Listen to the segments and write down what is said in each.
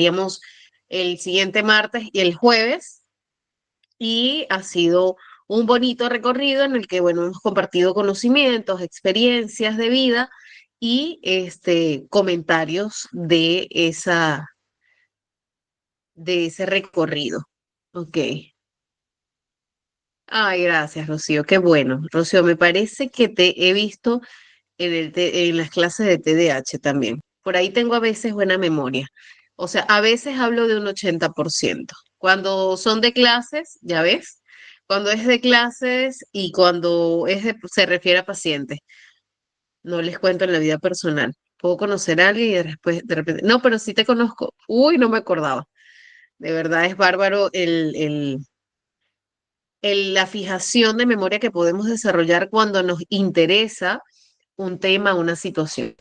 Teníamos el siguiente martes y el jueves y ha sido un bonito recorrido en el que, bueno, hemos compartido conocimientos, experiencias de vida y comentarios de ese recorrido. Ok. Ay, gracias, Rocío. Qué bueno. Rocío, me parece que te he visto en las clases de TDAH también. Por ahí tengo a veces buena memoria. O sea, a veces hablo de un 80%. Cuando son de clases, ya ves, cuando es de clases y cuando se refiere a pacientes, no les cuento en la vida personal. Puedo conocer a alguien y después, de repente, no, pero sí te conozco. Uy, no me acordaba. De verdad es bárbaro la fijación de memoria que podemos desarrollar cuando nos interesa un tema, una situación.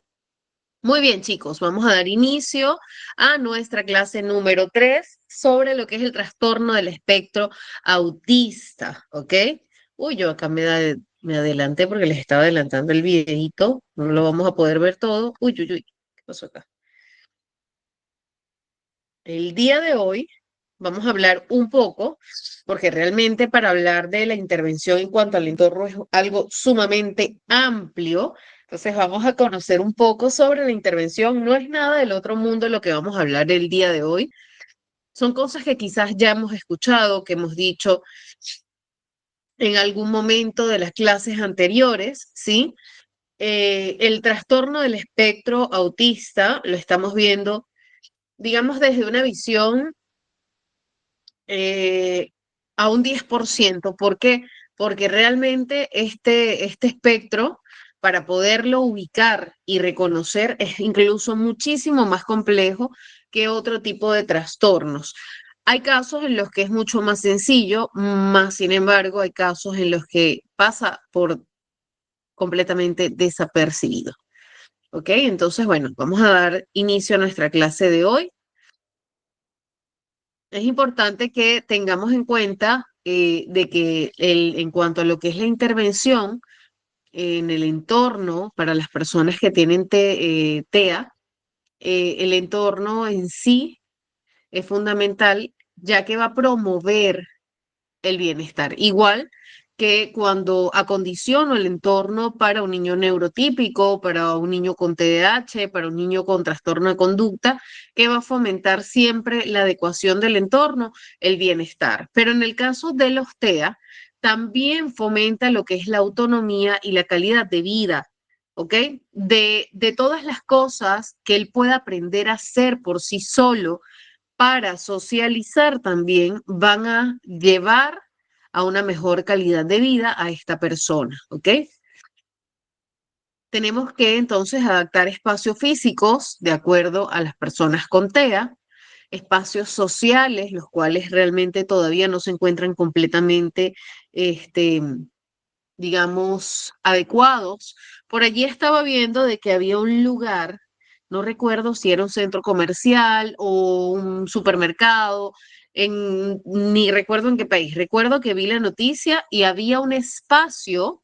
Muy bien, chicos, vamos a dar inicio a nuestra clase número 3 sobre lo que es el trastorno del espectro autista, ¿ok? Uy, yo acá me adelanté porque les estaba adelantando el videito, no lo vamos a poder ver todo. Uy, uy, uy, ¿qué pasó acá? El día de hoy vamos a hablar un poco, porque realmente para hablar de la intervención en cuanto al entorno es algo sumamente amplio. Entonces vamos a conocer un poco sobre la intervención. No es nada del otro mundo lo que vamos a hablar el día de hoy. Son cosas que quizás ya hemos escuchado, que hemos dicho en algún momento de las clases anteriores, ¿sí? El trastorno del espectro autista lo estamos viendo, digamos, desde una visión eh, a un 10%. ¿Por qué? Porque realmente este espectro, para poderlo ubicar y reconocer, es incluso muchísimo más complejo que otro tipo de trastornos. Hay casos en los que es mucho más sencillo, más sin embargo, hay casos en los que pasa por completamente desapercibido. ¿Ok? Entonces, bueno, vamos a dar inicio a nuestra clase de hoy. Es importante que tengamos en cuenta de que en cuanto a lo que es la intervención en el entorno para las personas que tienen TEA, el entorno en sí es fundamental ya que va a promover el bienestar. Igual que cuando acondiciono el entorno para un niño neurotípico, para un niño con TDAH, para un niño con trastorno de conducta, que va a fomentar siempre la adecuación del entorno, el bienestar. Pero en el caso de los TEA, también fomenta lo que es la autonomía y la calidad de vida. ¿Ok? De todas las cosas que él pueda aprender a hacer por sí solo, para socializar también van a llevar a una mejor calidad de vida a esta persona, ¿ok? Tenemos que entonces adaptar espacios físicos de acuerdo a las personas con TEA, espacios sociales, los cuales realmente todavía no se encuentran completamente, este, digamos, adecuados. Por allí estaba viendo de que había un lugar, no recuerdo si era un centro comercial o un supermercado, ni recuerdo en qué país. Recuerdo que vi la noticia y había un espacio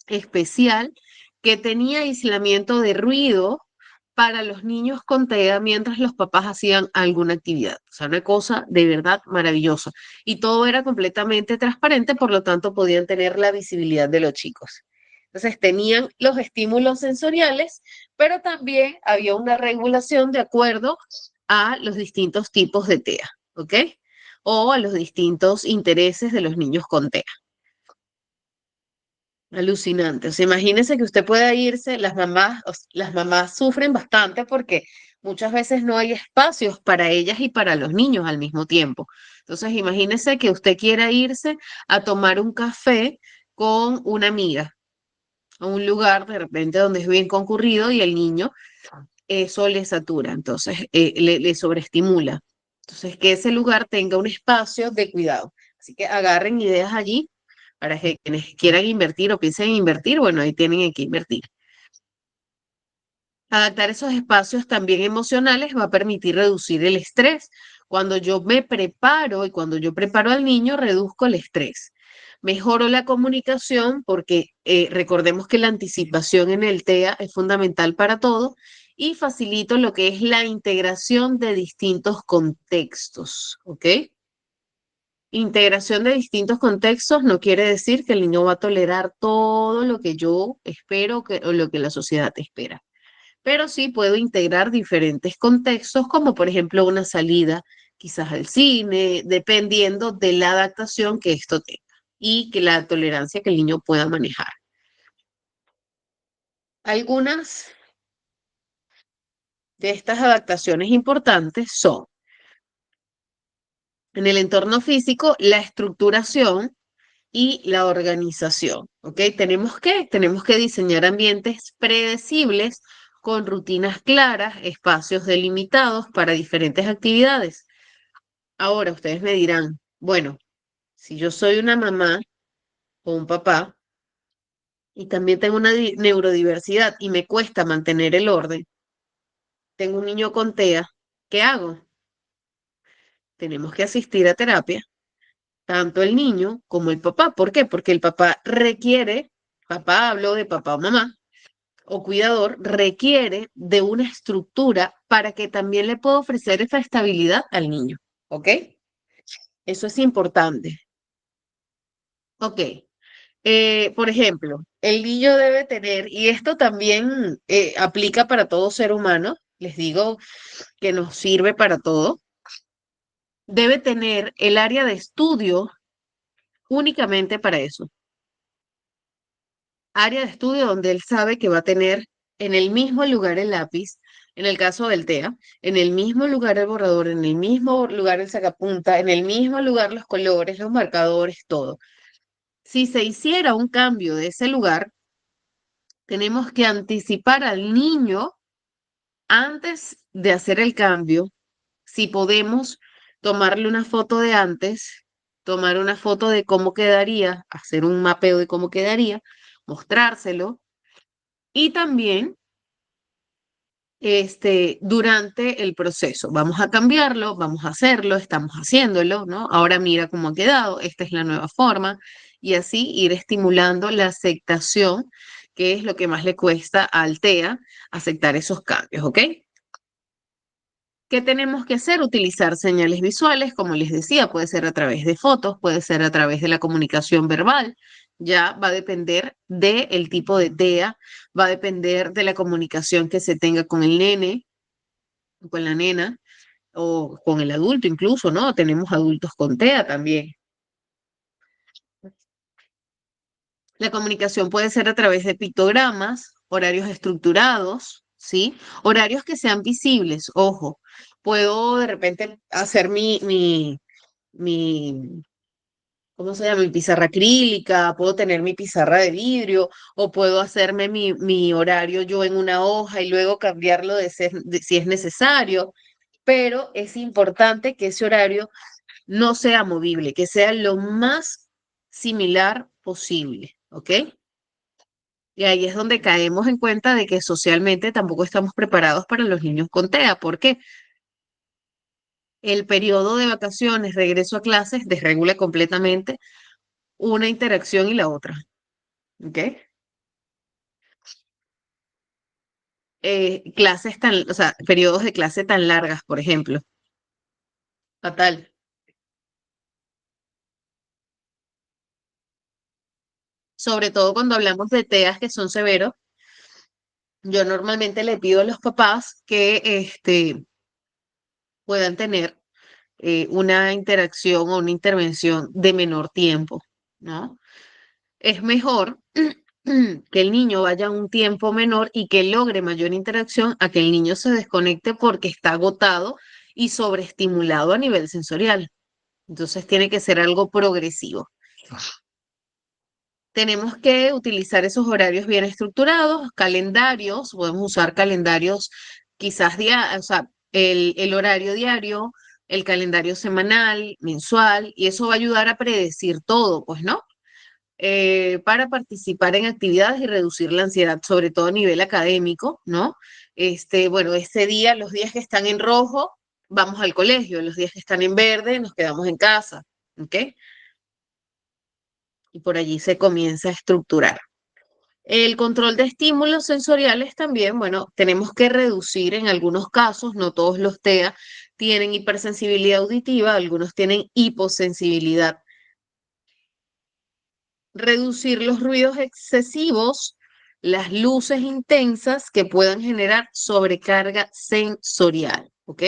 especial que tenía aislamiento de ruido para los niños con TEA mientras los papás hacían alguna actividad. O sea, una cosa de verdad maravillosa. Y todo era completamente transparente, por lo tanto podían tener la visibilidad de los chicos. Entonces tenían los estímulos sensoriales, pero también había una regulación de acuerdo a los distintos tipos de TEA, ¿ok? O a los distintos intereses de los niños con TEA. Alucinante. O sea, imagínese que usted pueda irse, las mamás sufren bastante porque muchas veces no hay espacios para ellas y para los niños al mismo tiempo. Entonces, imagínese que usted quiera irse a tomar un café con una amiga a un lugar de repente donde es bien concurrido y el niño eso le satura, entonces le sobreestimula. Entonces, que ese lugar tenga un espacio de cuidado. Así que agarren ideas allí para que quienes quieran invertir o piensen en invertir, bueno, ahí tienen que invertir. Adaptar esos espacios también emocionales va a permitir reducir el estrés. Cuando yo me preparo y cuando yo preparo al niño, reduzco el estrés. Mejoro la comunicación porque recordemos que la anticipación en el TEA es fundamental para todo y facilito lo que es la integración de distintos contextos, ¿ok? Integración de distintos contextos no quiere decir que el niño va a tolerar todo lo que yo espero o lo que la sociedad espera, pero sí puedo integrar diferentes contextos, como por ejemplo una salida quizás al cine, dependiendo de la adaptación que esto tenga y que la tolerancia que el niño pueda manejar. Algunas de estas adaptaciones importantes son, en el entorno físico, la estructuración y la organización, ¿ok? Tenemos que diseñar ambientes predecibles con rutinas claras, espacios delimitados para diferentes actividades. Ahora ustedes me dirán, bueno, si yo soy una mamá o un papá y también tengo una neurodiversidad y me cuesta mantener el orden, tengo un niño con TEA, ¿qué hago? Tenemos que asistir a terapia, tanto el niño como el papá. ¿Por qué? Porque el papá requiere, papá hablo de papá o mamá, o cuidador, requiere de una estructura para que también le pueda ofrecer esa estabilidad al niño. ¿Ok? Eso es importante. Ok. Por ejemplo, el niño debe tener, y esto también aplica para todo ser humano, les digo que nos sirve para todo, debe tener el área de estudio únicamente para eso. Área de estudio donde él sabe que va a tener en el mismo lugar el lápiz, en el caso del TEA, en el mismo lugar el borrador, en el mismo lugar el sacapunta, en el mismo lugar los colores, los marcadores, todo. Si se hiciera un cambio de ese lugar, tenemos que anticipar al niño antes de hacer el cambio, si podemos tomarle una foto de antes, tomar una foto de cómo quedaría, hacer un mapeo de cómo quedaría, mostrárselo y también durante el proceso. Vamos a cambiarlo, vamos a hacerlo, estamos haciéndolo, ¿no? Ahora mira cómo ha quedado, esta es la nueva forma y así ir estimulando la aceptación, que es lo que más le cuesta al TEA aceptar esos cambios, ¿ok? ¿Qué tenemos que hacer? Utilizar señales visuales, como les decía, puede ser a través de fotos, puede ser a través de la comunicación verbal. Ya va a depender del tipo de TEA, va a depender de la comunicación que se tenga con el nene, con la nena o con el adulto incluso, ¿no? Tenemos adultos con TEA también. La comunicación puede ser a través de pictogramas, horarios estructurados, ¿sí? Horarios que sean visibles, ojo. Puedo de repente hacer mi, ¿cómo se llama? Mi pizarra acrílica, puedo tener mi pizarra de vidrio, o puedo hacerme mi horario yo en una hoja y luego cambiarlo si es necesario, pero es importante que ese horario no sea movible, que sea lo más similar posible, ¿ok? Y ahí es donde caemos en cuenta de que socialmente tampoco estamos preparados para los niños con TEA. ¿Por qué? El periodo de vacaciones, regreso a clases, desregula completamente una interacción y la otra, ¿ok? Clases tan, o sea, periodos de clase tan largas, por ejemplo. Fatal. Sobre todo cuando hablamos de TEAs que son severos, yo normalmente le pido a los papás que puedan tener una interacción o una intervención de menor tiempo, ¿no? Es mejor que el niño vaya un tiempo menor y que logre mayor interacción a que el niño se desconecte porque está agotado y sobreestimulado a nivel sensorial. Entonces tiene que ser algo progresivo. Tenemos que utilizar esos horarios bien estructurados, calendarios, podemos usar calendarios quizás o sea, el horario diario, el calendario semanal, mensual, y eso va a ayudar a predecir todo, pues, ¿no? Para participar en actividades y reducir la ansiedad, sobre todo a nivel académico, ¿no? Bueno, ese día, los días que están en rojo, vamos al colegio, los días que están en verde, nos quedamos en casa, ¿ok? Y por allí se comienza a estructurar. El control de estímulos sensoriales también, bueno, tenemos que reducir en algunos casos, no todos los TEA tienen hipersensibilidad auditiva, algunos tienen hiposensibilidad. Reducir los ruidos excesivos, las luces intensas que puedan generar sobrecarga sensorial, ¿ok?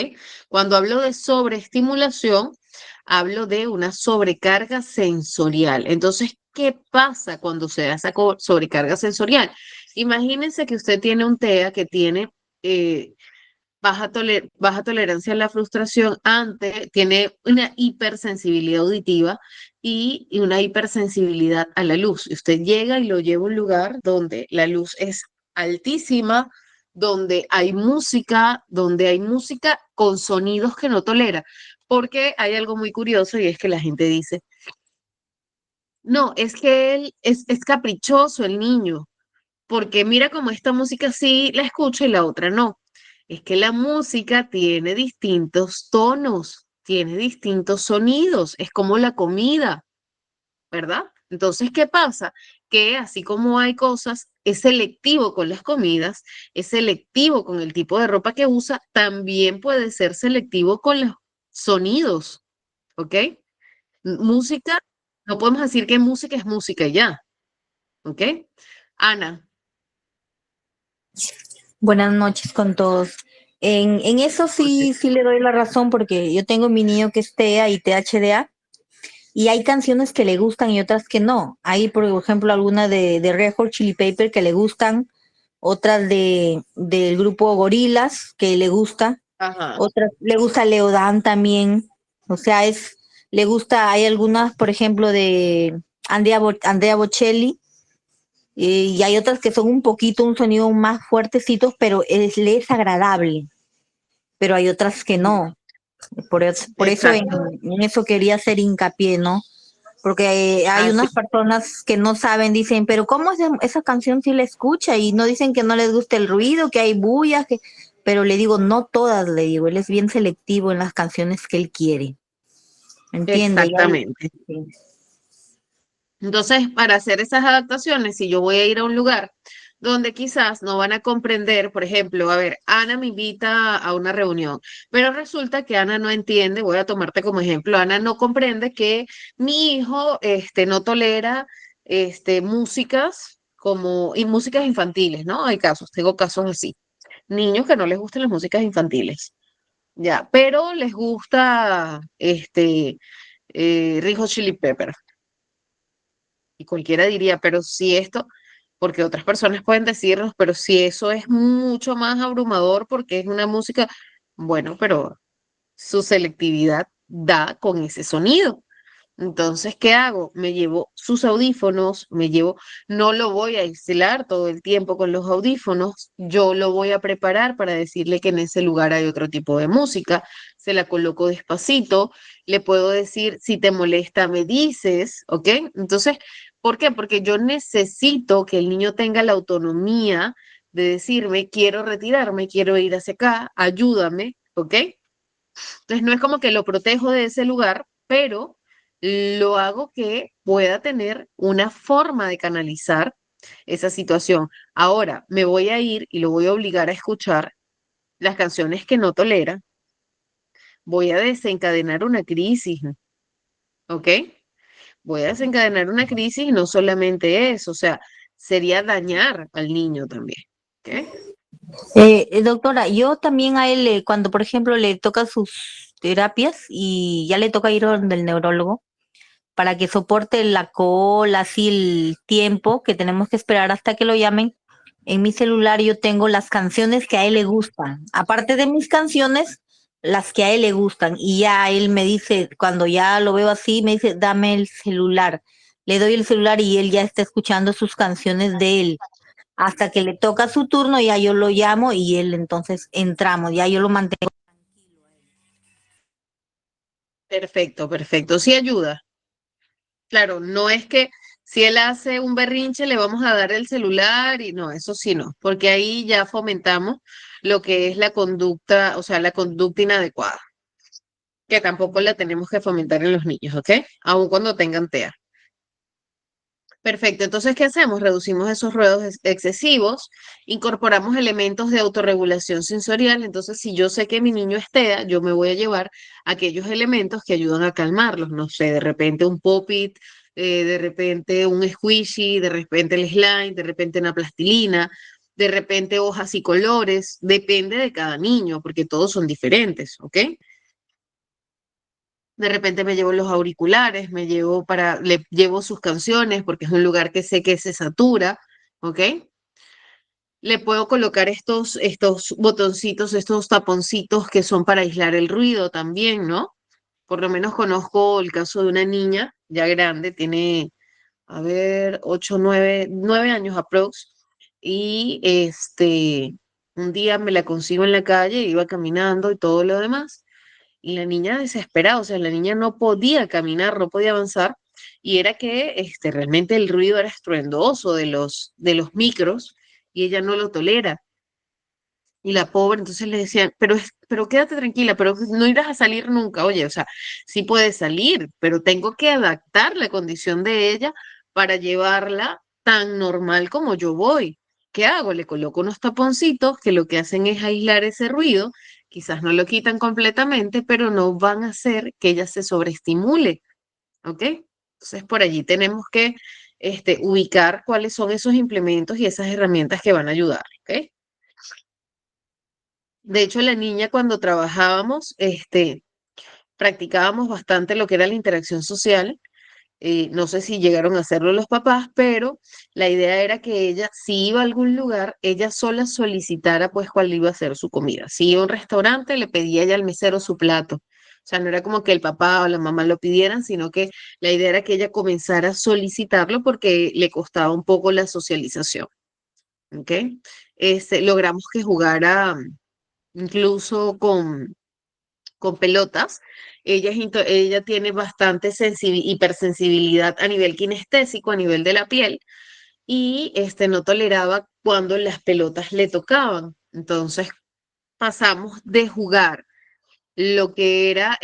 Cuando hablo de sobreestimulación, hablo de una sobrecarga sensorial. Entonces, ¿qué pasa cuando se da esa sobrecarga sensorial? Imagínense que usted tiene un TEA que tiene baja tolerancia a la frustración, tiene una hipersensibilidad auditiva y una hipersensibilidad a la luz. Y usted llega y lo lleva a un lugar donde la luz es altísima, donde hay música con sonidos que no tolera. Porque hay algo muy curioso y es que la gente dice, no, es que él es caprichoso el niño porque mira como esta música sí la escucho y la otra no. Es que la música tiene distintos tonos, tiene distintos sonidos, es como la comida, ¿verdad? Entonces, ¿qué pasa? Que así como hay cosas, es selectivo con las comidas, es selectivo con el tipo de ropa que usa, también puede ser selectivo con los sonidos, ¿ok? Música, no podemos decir que música es música y ya, ¿ok? Ana. Buenas noches con todos. En eso sí le doy la razón porque yo tengo mi niño que es TEA y THDA y hay canciones que le gustan y otras que no. Hay, por ejemplo, algunas de Red Hot Chili Pepper que le gustan, otras del grupo Gorilas que le gusta, Ajá. otras le gusta Leodan también. O sea, le gusta, hay algunas, por ejemplo, de Andrea Bocelli y hay otras que son un sonido más fuertecitos, pero le es agradable, pero hay otras que no. Por eso Exacto. en eso quería hacer hincapié, ¿no? Porque hay Así, unas personas que no saben, dicen, pero ¿cómo esa canción sí la escucha? Y no dicen que no les gusta el ruido, que hay bullas, pero le digo, no todas, le digo, él es bien selectivo en las canciones que él quiere, ¿entiende? exactamente. Entonces, para hacer esas adaptaciones, si yo voy a ir a un lugar donde quizás no van a comprender, por ejemplo, a ver, Ana me invita a una reunión, pero resulta que Ana no entiende, voy a tomarte como ejemplo, Ana no comprende que mi hijo no tolera músicas y músicas infantiles, ¿no? Hay casos, tengo casos así, niños que no les gustan las músicas infantiles. Ya, pero les gusta Red Hot Chili Pepper. Y cualquiera diría, pero si esto, porque otras personas pueden decirnos, pero si eso es mucho más abrumador porque es una música, bueno, pero su selectividad da con ese sonido. Entonces, ¿qué hago? Me llevo sus audífonos, no lo voy a aislar todo el tiempo con los audífonos, yo lo voy a preparar para decirle que en ese lugar hay otro tipo de música, se la coloco despacito, le puedo decir, si te molesta, me dices, ¿ok? Entonces, ¿por qué? Porque yo necesito que el niño tenga la autonomía de decirme, quiero retirarme, quiero ir hacia acá, ayúdame, ¿ok? Entonces no es como que lo protejo de ese lugar, pero lo hago que pueda tener una forma de canalizar esa situación. Ahora me voy a ir y lo voy a obligar a escuchar las canciones que no tolera. Voy a desencadenar una crisis, ¿ok? Voy a desencadenar una crisis y no solamente eso, o sea, sería dañar al niño también, ¿ok? Doctora, yo también a él, cuando por ejemplo le toca sus terapias y ya le toca ir donde el neurólogo, para que soporte la cola, así el tiempo que tenemos que esperar hasta que lo llamen. En mi celular yo tengo las canciones que a él le gustan. Aparte de mis canciones, las que a él le gustan. Y ya él me dice, cuando ya lo veo así, me dice, dame el celular. Le doy el celular y él ya está escuchando sus canciones de él. Hasta que le toca su turno, ya yo lo llamo y él entonces entramos. Ya yo lo mantengo. Perfecto, perfecto. Sí ayuda. Claro, no es que si él hace un berrinche le vamos a dar el celular y no, eso sí no, porque ahí ya fomentamos lo que es la conducta, o sea, la conducta inadecuada, que tampoco la tenemos que fomentar en los niños, ¿ok? Aun cuando tengan TEA. Perfecto, entonces, ¿qué hacemos? Reducimos esos ruidos excesivos, incorporamos elementos de autorregulación sensorial. Entonces, si yo sé que mi niño es TEA, yo me voy a llevar aquellos elementos que ayudan a calmarlos. No sé, de repente un pop-it, de repente un squishy, de repente el slime, de repente una plastilina, de repente hojas y colores. Depende de cada niño, porque todos son diferentes, ¿ok? De repente me llevo los auriculares, le llevo sus canciones porque es un lugar que sé que se satura, ¿ok? Le puedo colocar estos botoncitos, estos taponcitos que son para aislar el ruido también, ¿no? Por lo menos conozco el caso de una niña ya grande, tiene, a ver, 9 años aprox, y un día me la consigo en la calle, iba caminando y todo lo demás. Y la niña desesperada, o sea, la niña no podía caminar, no podía avanzar, y era que realmente el ruido era estruendoso de los micros, y ella no lo tolera. Y la pobre, entonces le decían, pero quédate tranquila, pero no irás a salir nunca. Oye, o sea, sí puede salir, pero tengo que adaptar la condición de ella para llevarla tan normal como yo voy. ¿Qué hago? Le coloco unos taponcitos que lo que hacen es aislar ese ruido, quizás no lo quitan completamente, pero no van a hacer que ella se sobreestimule, ¿ok? Entonces por allí tenemos que ubicar cuáles son esos implementos y esas herramientas que van a ayudar, ¿ok? De hecho, la niña cuando trabajábamos, practicábamos bastante lo que era la interacción social. No sé si llegaron a hacerlo los papás, pero la idea era que ella, si iba a algún lugar, ella sola solicitara pues cuál iba a ser su comida. Si iba a un restaurante, le pedía ella al mesero su plato. O sea, no era como que el papá o la mamá lo pidieran, sino que la idea era que ella comenzara a solicitarlo porque le costaba un poco la socialización. ¿Ok? Logramos que jugara incluso con pelotas. Ella tiene bastante hipersensibilidad a nivel kinestésico, a nivel de la piel, y no toleraba cuando las pelotas le tocaban. Entonces pasamos de jugar lo que era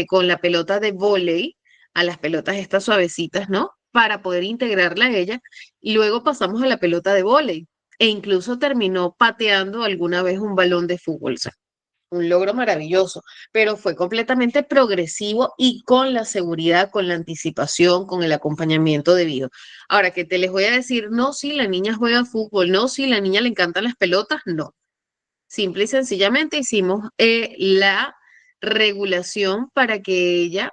con la pelota de vóley a las pelotas estas suavecitas, ¿no? Para poder integrarla a ella. Y luego pasamos a la pelota de vóley. E incluso terminó pateando alguna vez un balón de fútbol. O sea, un logro maravilloso, pero fue completamente progresivo y con la seguridad, con la anticipación, con el acompañamiento debido. Ahora, que te les voy a decir, no, si la niña juega fútbol, no, si la niña le encantan las pelotas, no. Simple y sencillamente hicimos la regulación para que ella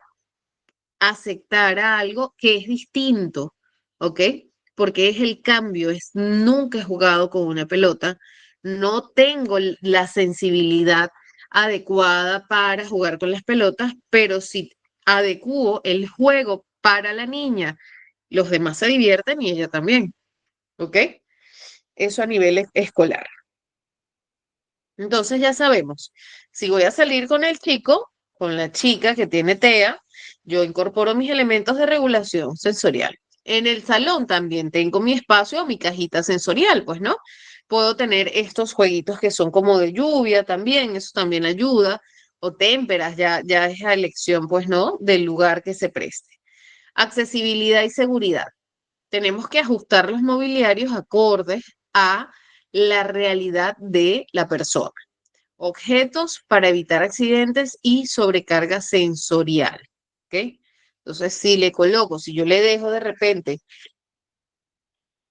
aceptara algo que es distinto, ¿ok? Porque es el cambio, nunca he jugado con una pelota, no tengo la sensibilidad adecuada para jugar con las pelotas, pero si adecuo el juego para la niña, los demás se divierten y ella también, ¿ok? Eso a nivel escolar. Entonces ya sabemos, si voy a salir con el chico, con la chica que tiene TEA, yo incorporo mis elementos de regulación sensorial. En el salón también tengo mi espacio, mi cajita sensorial, pues, ¿no? Puedo tener estos jueguitos que son como de lluvia también, eso también ayuda, o témperas, ya es a elección, pues, ¿no? Del lugar que se preste. Accesibilidad y seguridad. Tenemos que ajustar los mobiliarios acordes a la realidad de la persona. Objetos para evitar accidentes y sobrecarga sensorial. ¿Ok? Entonces, si yo le dejo de repente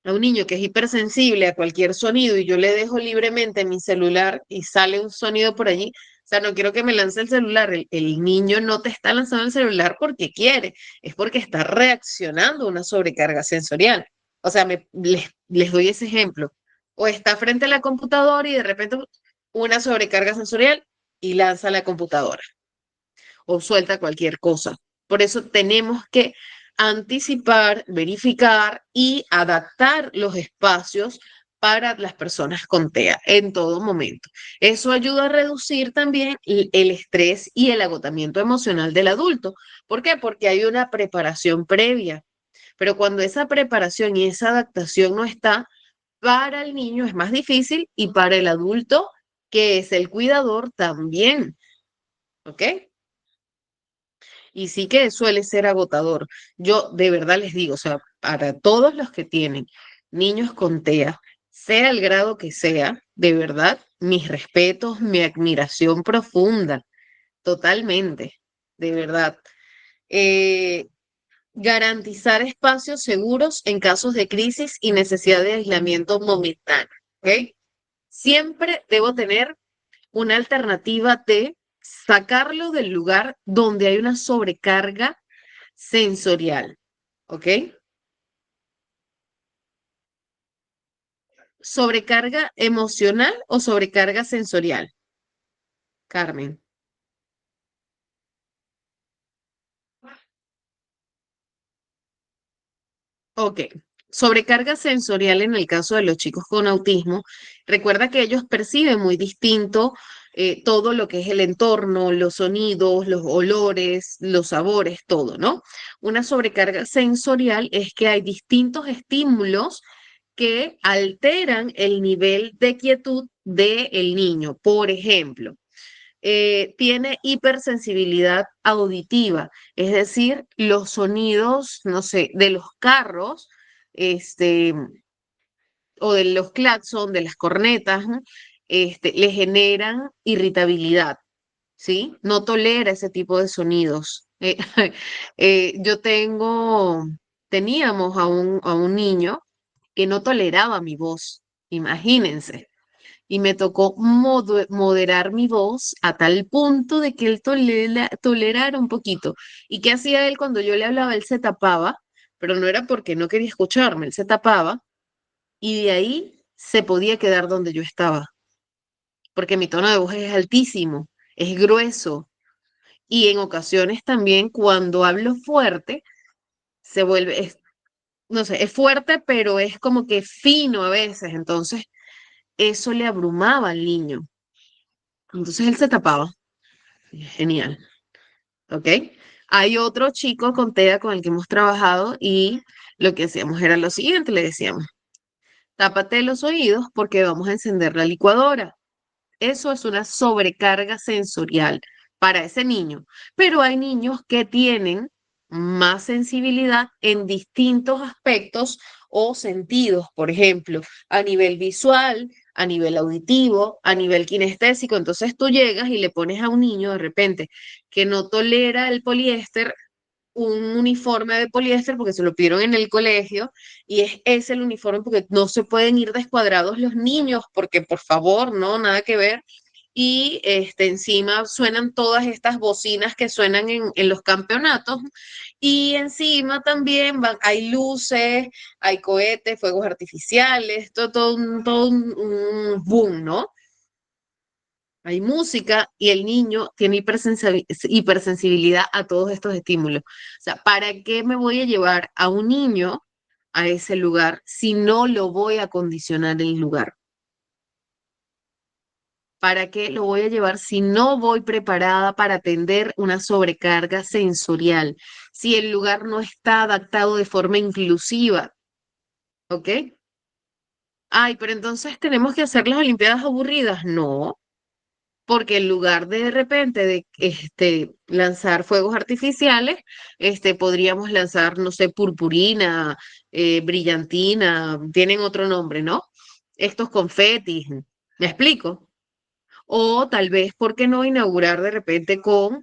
a un niño que es hipersensible a cualquier sonido y yo le dejo libremente mi celular y sale un sonido por allí, o sea, no quiero que me lance el celular. El niño no te está lanzando el celular porque quiere, es porque está reaccionando a una sobrecarga sensorial. O sea, les doy ese ejemplo. O está frente a la computadora y de repente una sobrecarga sensorial y lanza la computadora o suelta cualquier cosa. Por eso tenemos que anticipar, verificar y adaptar los espacios para las personas con TEA en todo momento. Eso ayuda a reducir también el estrés y el agotamiento emocional del adulto. ¿Por qué? Porque hay una preparación previa. Pero cuando esa preparación y esa adaptación no está, para el niño es más difícil y para el adulto, que es el cuidador, también. ¿Ok? Y sí que suele ser agotador. Yo de verdad les digo, o sea, para todos los que tienen niños con TEA, sea el grado que sea, de verdad, mis respetos, mi admiración profunda, totalmente, de verdad. Eh, Garantizar espacios seguros en casos de crisis y necesidad de aislamiento momentáneo, ¿ok? Siempre debo tener una alternativa de sacarlo del lugar donde hay una sobrecarga sensorial, ¿ok? ¿Sobrecarga emocional o sobrecarga sensorial, Carmen? Ok. Sobrecarga sensorial en el caso de los chicos con autismo. Recuerda que ellos perciben muy distinto todo lo que es el entorno, los sonidos, los olores, los sabores, todo, ¿no? Una sobrecarga sensorial es que hay distintos estímulos que alteran el nivel de quietud del niño. Por ejemplo, tiene hipersensibilidad auditiva, es decir, los sonidos, no sé, de los carros, este, o de los claxon, de las cornetas, ¿no? Le generan irritabilidad, ¿sí? No tolera ese tipo de sonidos. Yo teníamos a un niño que no toleraba mi voz, imagínense, y me tocó moderar mi voz a tal punto de que él tolerara un poquito. ¿Y qué hacía él cuando yo le hablaba? Él se tapaba, pero no era porque no quería escucharme, él se tapaba y de ahí se podía quedar donde yo estaba, porque mi tono de voz es altísimo, es grueso y en ocasiones también cuando hablo fuerte se vuelve, no sé, es fuerte, pero es como que fino a veces, entonces eso le abrumaba al niño. Entonces él se tapaba. Genial, ¿ok? Hay otro chico con TEA con el que hemos trabajado y lo que hacíamos era lo siguiente, le decíamos, tápate los oídos porque vamos a encender la licuadora. Eso es una sobrecarga sensorial para ese niño, pero hay niños que tienen más sensibilidad en distintos aspectos o sentidos, por ejemplo, a nivel visual, a nivel auditivo, a nivel kinestésico. Entonces tú llegas y le pones a un niño de repente que no tolera el poliéster, un uniforme de poliéster porque se lo pidieron en el colegio y es ese el uniforme porque no se pueden ir descuadrados los niños porque por favor, no, nada que ver. Y encima suenan todas estas bocinas que suenan en los campeonatos y encima también hay luces, hay cohetes, fuegos artificiales, todo un boom, ¿no? Hay música y el niño tiene hipersensibilidad a todos estos estímulos. O sea, ¿para qué me voy a llevar a un niño a ese lugar si no lo voy a condicionar el lugar? ¿Para qué lo voy a llevar si no voy preparada para atender una sobrecarga sensorial? Si el lugar no está adaptado de forma inclusiva, ¿ok? Ay, pero entonces tenemos que hacer las Olimpiadas aburridas. No, porque en lugar de repente de lanzar fuegos artificiales, podríamos lanzar, no sé, purpurina, brillantina, tienen otro nombre, ¿no? Estos confetis, ¿me explico? O tal vez, ¿por qué no inaugurar de repente con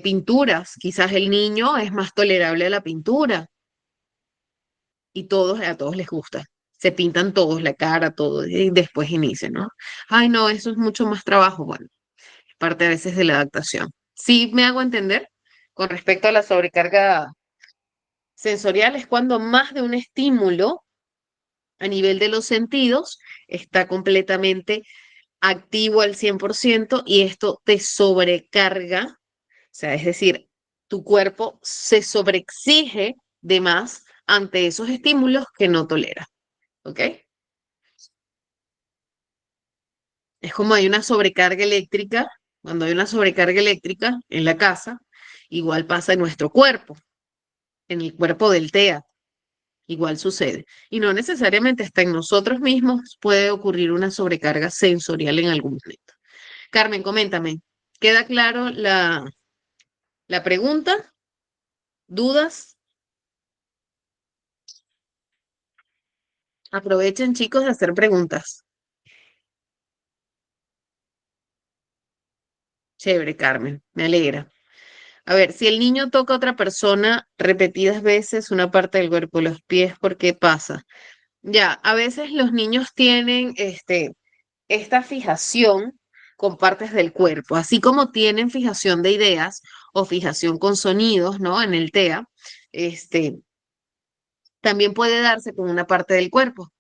pinturas? Quizás el niño es más tolerable a la pintura y a todos les gusta. Se pintan todos la cara, todo, y después inician, ¿no? Ay, no, eso es mucho más trabajo. Bueno, parte a veces de la adaptación. Sí me hago entender con respecto a la sobrecarga sensorial, es cuando más de un estímulo a nivel de los sentidos está completamente activo al 100% y esto te sobrecarga, o sea, es decir, tu cuerpo se sobreexige de más ante esos estímulos que no tolera, ¿ok? Es como hay una sobrecarga eléctrica, cuando hay una sobrecarga eléctrica en la casa, igual pasa en nuestro cuerpo, en el cuerpo del TEA, igual sucede. Y no necesariamente hasta en nosotros mismos puede ocurrir una sobrecarga sensorial en algún momento. Carmen, coméntame, ¿queda claro La pregunta, dudas, aprovechen chicos de hacer preguntas. Chévere, Carmen, me alegra. A ver, si el niño toca a otra persona repetidas veces una parte del cuerpo, los pies, ¿por qué pasa? Ya, a veces los niños tienen esta fijación con partes del cuerpo, así como tienen fijación de ideas o fijación con sonidos, ¿no? En el TEA, este, también puede darse con una parte del cuerpo,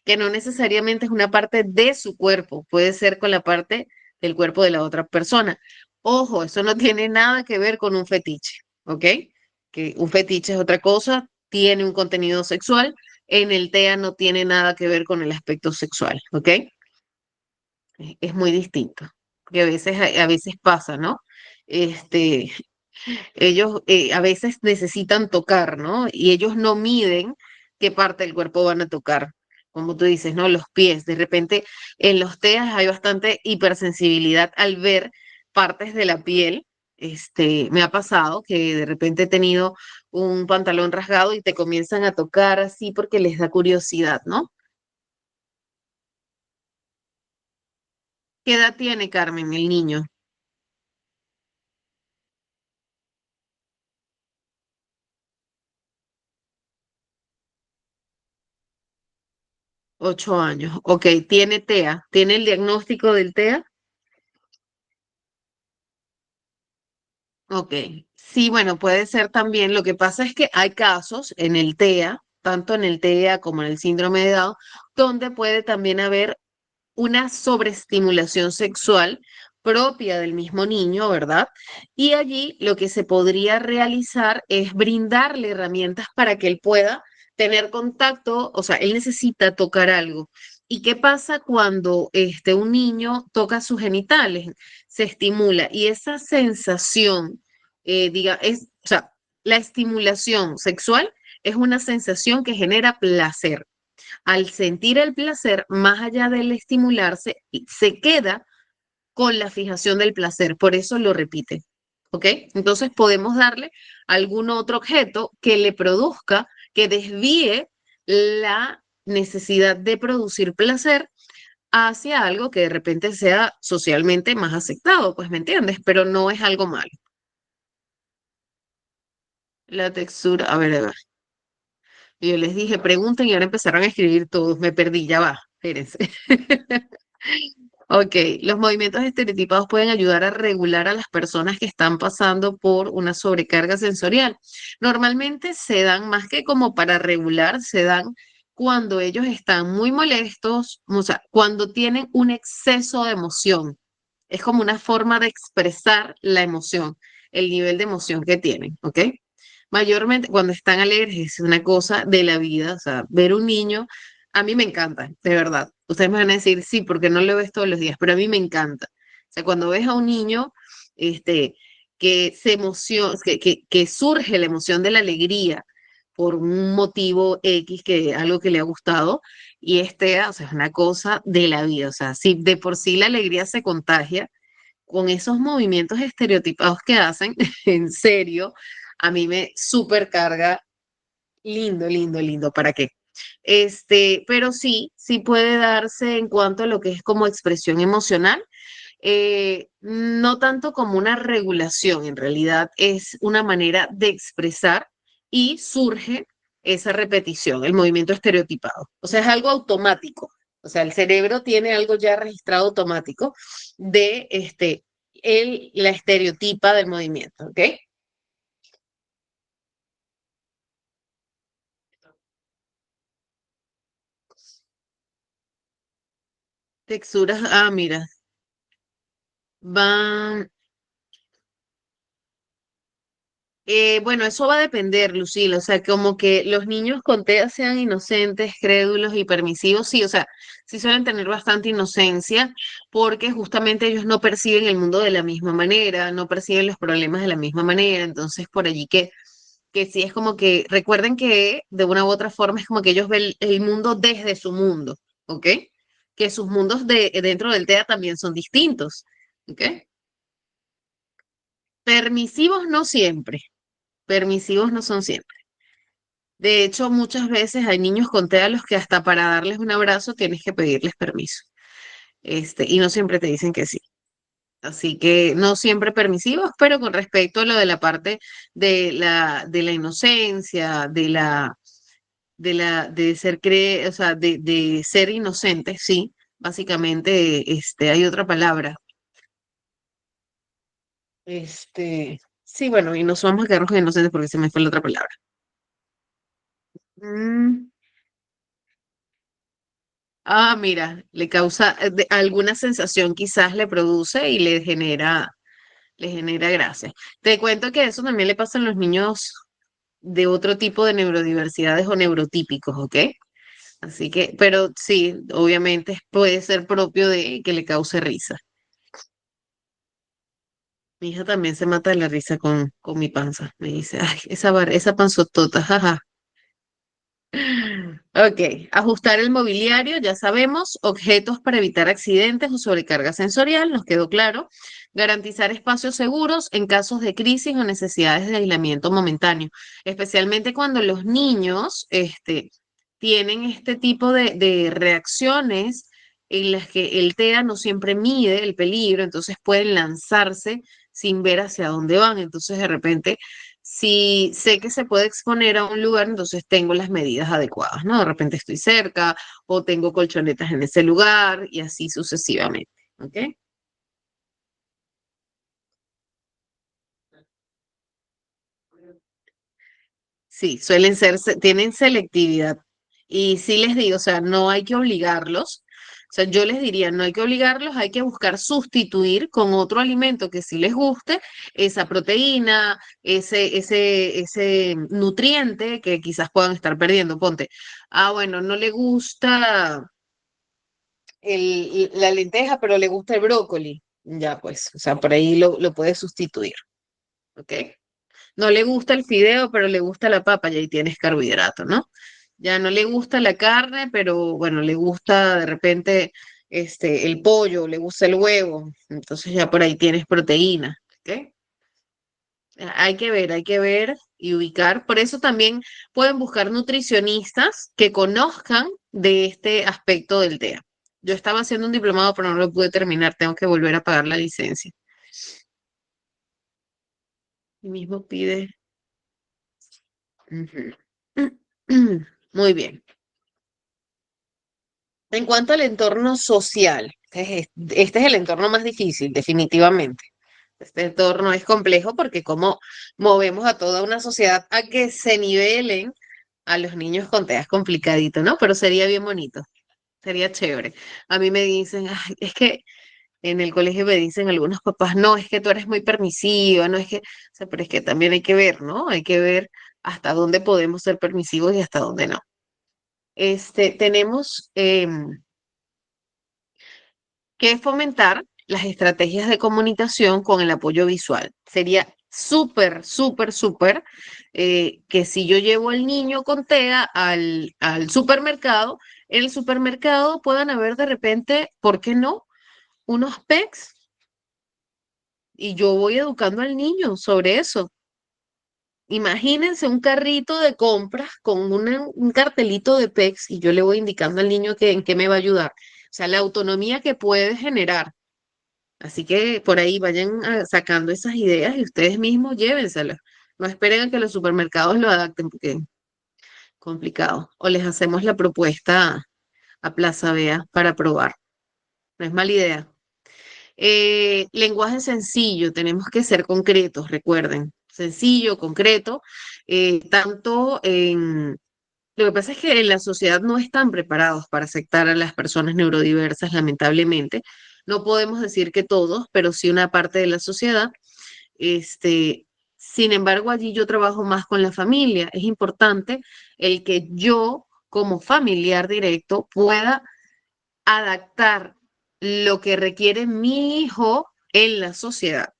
que no necesariamente es una parte de su cuerpo, puede ser con la parte del cuerpo de la otra persona. Ojo, eso no tiene nada que ver con un fetiche, ¿ok? Que un fetiche es otra cosa, tiene un contenido sexual, en el TEA no tiene nada que ver con el aspecto sexual, ¿ok? Es muy distinto, porque a veces pasa, ¿no? Este, ellos a veces necesitan tocar, ¿no? Y ellos no miden qué parte del cuerpo van a tocar. Como tú dices, ¿no? Los pies. De repente en los TEAs hay bastante hipersensibilidad al ver partes de la piel. Me ha pasado que de repente he tenido un pantalón rasgado y te comienzan a tocar así porque les da curiosidad, ¿no? ¿Qué edad tiene Carmen, el niño? 8 años. Ok, tiene TEA. ¿Tiene el diagnóstico del TEA? Ok, sí, bueno, puede ser también. Lo que pasa es que hay casos en el TEA, tanto en el TEA como en el síndrome de Down, donde puede también haber una sobreestimulación sexual propia del mismo niño, ¿verdad? Y allí lo que se podría realizar es brindarle herramientas para que él pueda tener contacto, o sea, él necesita tocar algo. ¿Y qué pasa cuando un niño toca sus genitales? Se estimula y esa sensación, o sea, la estimulación sexual es una sensación que genera placer. Al sentir el placer, más allá del estimularse, se queda con la fijación del placer, por eso lo repite. ¿Ok? Entonces podemos darle algún otro objeto que le produzca, que desvíe la necesidad de producir placer hacia algo que de repente sea socialmente más aceptado, pues me entiendes, pero no es algo malo. La textura, a ver. Yo les dije, pregunten y ahora empezaron a escribir todos, me perdí, ya va, espérense. Ok, los movimientos estereotipados pueden ayudar a regular a las personas que están pasando por una sobrecarga sensorial. Normalmente se dan más que como para regular, se dan cuando ellos están muy molestos, o sea, cuando tienen un exceso de emoción. Es como una forma de expresar la emoción, el nivel de emoción que tienen, ¿ok? Mayormente cuando están alegres es una cosa de la vida, o sea, ver un niño, a mí me encanta, de verdad. Ustedes me van a decir, sí, porque no lo ves todos los días, pero a mí me encanta. O sea, cuando ves a un niño, este, que se emociona, que surge la emoción de la alegría por un motivo X, que algo que le ha gustado, y o sea, es una cosa de la vida. O sea, si de por sí la alegría se contagia, con esos movimientos estereotipados que hacen, en serio, a mí me supercarga lindo, lindo, lindo, ¿para qué? Pero sí, sí puede darse en cuanto a lo que es como expresión emocional, no tanto como una regulación, en realidad es una manera de expresar y surge esa repetición, el movimiento estereotipado. O sea, es algo automático. O sea, el cerebro tiene algo ya registrado automático de la estereotipa del movimiento, ¿ok? Texturas, mira, van. Bueno, eso va a depender, Lucila, o sea, como que los niños con TEA sean inocentes, crédulos y permisivos, sí, o sea, sí suelen tener bastante inocencia porque justamente ellos no perciben el mundo de la misma manera, no perciben los problemas de la misma manera, entonces por allí que sí es como que, recuerden que de una u otra forma es como que ellos ven el mundo desde su mundo, ¿ok? Que sus mundos dentro del TEA también son distintos, ¿ok? Permisivos no siempre, permisivos no son siempre. De hecho, muchas veces hay niños con TEA a los que hasta para darles un abrazo tienes que pedirles permiso. Y no siempre te dicen que sí. Así que no siempre permisivos, pero con respecto a lo de la parte de la inocencia, de ser o sea, de ser inocente, sí, básicamente, hay otra palabra. Sí, bueno, y nos vamos a quedarnos con inocentes porque se me fue la otra palabra. Mm, mira, le causa alguna sensación quizás le produce y le genera gracia. Te cuento que eso también le pasa a los niños de otro tipo de neurodiversidades o neurotípicos, ¿ok? Así que, pero sí, obviamente puede ser propio de que le cause risa. Mi hija también se mata de la risa con mi panza. Me dice, ay, esa panzotota, jaja. Ok, ajustar el mobiliario, ya sabemos, objetos para evitar accidentes o sobrecarga sensorial, nos quedó claro. Garantizar espacios seguros en casos de crisis o necesidades de aislamiento momentáneo, especialmente cuando los niños tienen este tipo de reacciones en las que el TEA no siempre mide el peligro, entonces pueden lanzarse sin ver hacia dónde van. Entonces, de repente si sé que se puede exponer a un lugar, entonces tengo las medidas adecuadas, ¿no? De repente estoy cerca o tengo colchonetas en ese lugar y así sucesivamente, ¿ok? Sí, tienen selectividad. Y sí les digo, o sea, no hay que obligarlos. O sea, yo les diría, no hay que obligarlos, hay que buscar sustituir con otro alimento que sí les guste esa proteína, ese nutriente que quizás puedan estar perdiendo. Ponte, bueno, no le gusta la lenteja, pero le gusta el brócoli. Ya, pues, o sea, por ahí lo puedes sustituir, ¿ok? No le gusta el fideo, pero le gusta la papa y ahí tienes carbohidrato, ¿no? Ya no le gusta la carne, pero bueno, le gusta de repente el pollo, le gusta el huevo, entonces ya por ahí tienes proteína, ¿ok? Hay que ver y ubicar. Por eso también pueden buscar nutricionistas que conozcan de este aspecto del TEA. Yo estaba haciendo un diplomado, pero no lo pude terminar, tengo que volver a pagar la licencia. Y mismo pide. Ujú. Muy bien. En cuanto al entorno social, este es el entorno más difícil, definitivamente. Este entorno es complejo porque como movemos a toda una sociedad a que se nivelen a los niños con TEA es complicadito, ¿no? Pero sería bien bonito, sería chévere. A mí me dicen, "Ay, es que en el colegio me dicen algunos papás, no, es que tú eres muy permisiva, no es que, o sea, pero es que también hay que ver, ¿no? Hay que ver hasta dónde podemos ser permisivos y hasta dónde no. Tenemos que fomentar las estrategias de comunicación con el apoyo visual. Sería súper, súper, súper que si yo llevo al niño con TEA al supermercado, en el supermercado puedan haber de repente, ¿por qué no? Unos PECs y yo voy educando al niño sobre eso. Imagínense un carrito de compras con un cartelito de PECs y yo le voy indicando al niño en qué me va a ayudar. O sea, la autonomía que puede generar. Así que por ahí vayan sacando esas ideas y ustedes mismos llévenselas. No esperen a que los supermercados lo adapten porque es complicado. O les hacemos la propuesta a Plaza Vea para probar. No es mala idea. Lenguaje sencillo, tenemos que ser concretos, recuerden. Sencillo, concreto. Tanto en... Lo que pasa es que en la sociedad no están preparados para aceptar a las personas neurodiversas, lamentablemente. No podemos decir que todos, pero sí una parte de la sociedad. Sin embargo, allí yo trabajo más con la familia. Es importante el que yo, como familiar directo, pueda adaptar lo que requiere mi hijo en la sociedad.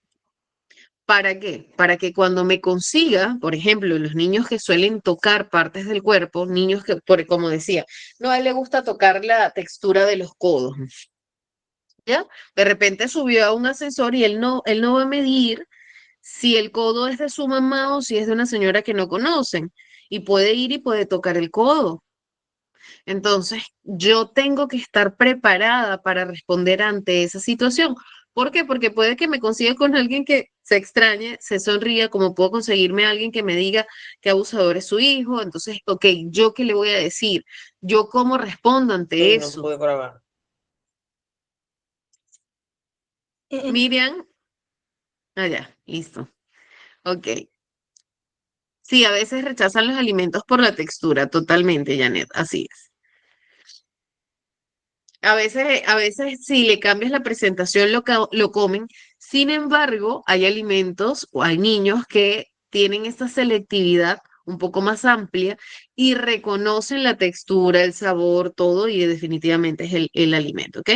¿Para qué? Para que cuando me consiga, por ejemplo, los niños que suelen tocar partes del cuerpo, niños que, como decía, no, a él le gusta tocar la textura de los codos, ¿ya? De repente subió a un ascensor y él no va a medir si el codo es de su mamá o si es de una señora que no conocen. Y puede ir y puede tocar el codo. Entonces, yo tengo que estar preparada para responder ante esa situación. ¿Por qué? Porque puede que me consiga con alguien que se extrañe, se sonría, como puedo conseguirme a alguien que me diga que abusador es su hijo. Entonces, ok, ¿yo qué le voy a decir? ¿Yo cómo respondo ante Sí, no eso? pude grabar. Miriam, allá, listo. Ok. Sí, a veces rechazan los alimentos por la textura, totalmente, Janet, así es. A veces si le cambias la presentación lo comen. Sin embargo, hay alimentos o hay niños que tienen esta selectividad un poco más amplia y reconocen la textura, el sabor, todo y definitivamente es el alimento, ¿ok?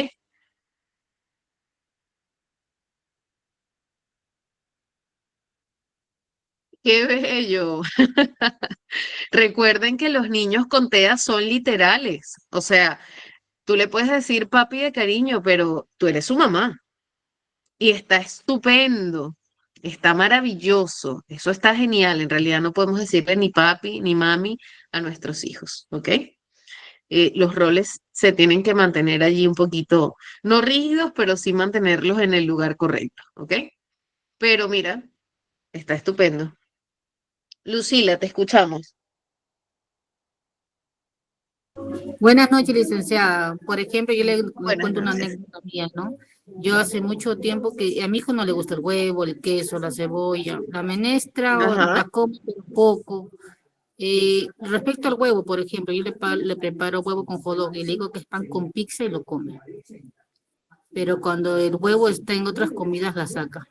¡Qué bello! Recuerden que los niños con TEA son literales. O sea, tú le puedes decir papi de cariño, pero tú eres su mamá. Y está estupendo, está maravilloso, eso está genial. En realidad no podemos decirle ni papi ni mami a nuestros hijos, ¿ok? Los roles se tienen que mantener allí un poquito, no rígidos, pero sí mantenerlos en el lugar correcto, ¿ok? Pero mira, está estupendo. Lucila, te escuchamos. Buenas noches, licenciada. Por ejemplo, le Buenas cuento una noches. anécdota mía, ¿no? Yo hace mucho tiempo que a mi hijo no le gusta el huevo, el queso, la cebolla, la menestra o Ajá, la come pero poco. Respecto al huevo, por ejemplo, le preparo huevo con hot y le digo que es pan con pizza y lo come. Pero cuando el huevo está en otras comidas, la saca.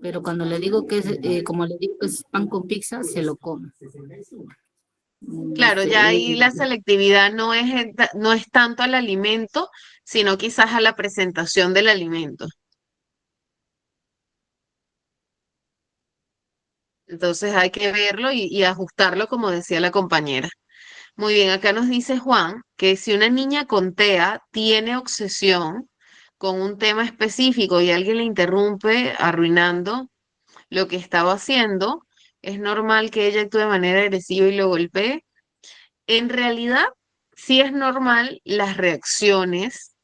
Pero cuando le digo que es, como le digo que es pan con pizza, se lo come. No claro, sé, ya ahí la selectividad no es tanto al alimento, sino quizás a la presentación del alimento. Entonces hay que verlo y ajustarlo, como decía la compañera. Muy bien, acá nos dice Juan que si una niña con TEA tiene obsesión con un tema específico y alguien le interrumpe arruinando lo que estaba haciendo, es normal que ella actúe de manera agresiva y lo golpee. En realidad, sí es normal las reacciones,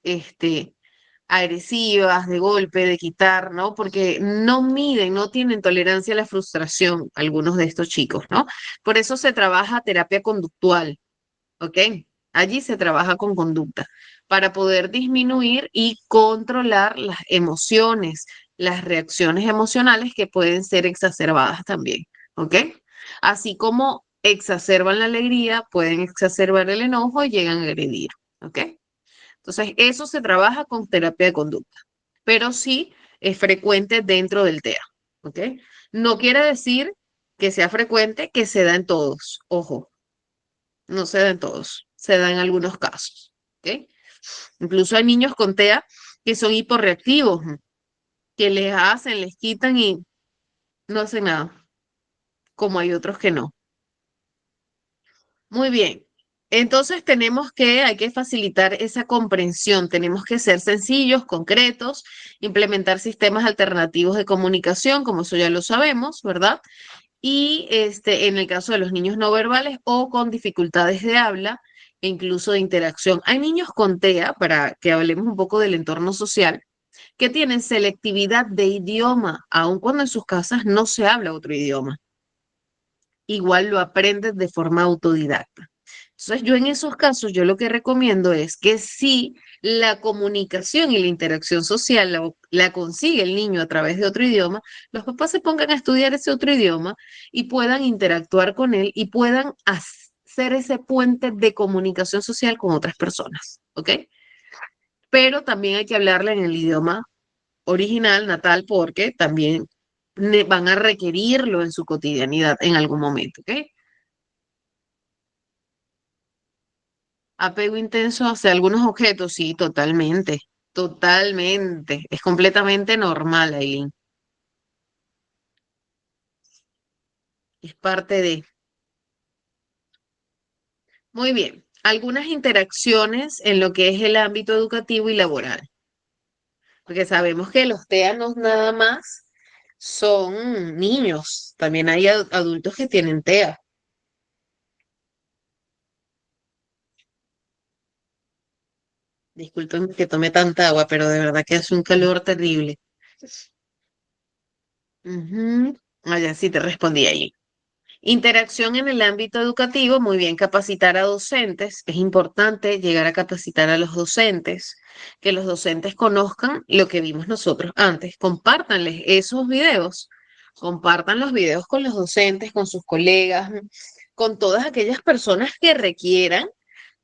agresivas, de golpe, de quitar, ¿no? Porque no miden, no tienen tolerancia a la frustración algunos de estos chicos, ¿no? Por eso se trabaja terapia conductual, ¿ok? Allí se trabaja con conducta para poder disminuir y controlar las emociones, las reacciones emocionales que pueden ser exacerbadas también, ¿ok? Así como exacerban la alegría, pueden exacerbar el enojo y llegan a agredir, ¿ok? Entonces, eso se trabaja con terapia de conducta, pero sí es frecuente dentro del TEA, ¿ok? No quiere decir que sea frecuente, que se da en todos, ojo, no se da en todos, se da en algunos casos, ¿ok? Incluso hay niños con TEA que son hiporreactivos, que les hacen, les quitan y no hacen nada, como hay otros que no. Muy bien. Entonces hay que facilitar esa comprensión, tenemos que ser sencillos, concretos, implementar sistemas alternativos de comunicación, como eso ya lo sabemos, ¿verdad? Y en el caso de los niños no verbales o con dificultades de habla e incluso de interacción. Hay niños con TEA, para que hablemos un poco del entorno social, que tienen selectividad de idioma, aun cuando en sus casas no se habla otro idioma. Igual lo aprenden de forma autodidacta. Entonces, yo en esos casos, yo lo que recomiendo es que si la comunicación y la interacción social la consigue el niño a través de otro idioma, los papás se pongan a estudiar ese otro idioma y puedan interactuar con él y puedan hacer ese puente de comunicación social con otras personas, ¿ok? Pero también hay que hablarle en el idioma original, natal, porque también van a requerirlo en su cotidianidad en algún momento, ¿ok? Apego intenso hacia algunos objetos, sí, totalmente, totalmente. Es completamente normal, Aileen. Es parte de. Muy bien. Algunas interacciones en lo que es el ámbito educativo y laboral, porque sabemos que los TEA no nada más son niños. También hay adultos que tienen TEA. Disculpen que tome tanta agua, pero de verdad que hace un calor terrible. Ujú. Ah, ya sí te respondí ahí. Interacción en el ámbito educativo, muy bien, capacitar a docentes. Es importante llegar a capacitar a los docentes, que los docentes conozcan lo que vimos nosotros antes. Compártanles esos videos, compartan los videos con los docentes, con sus colegas, con todas aquellas personas que requieran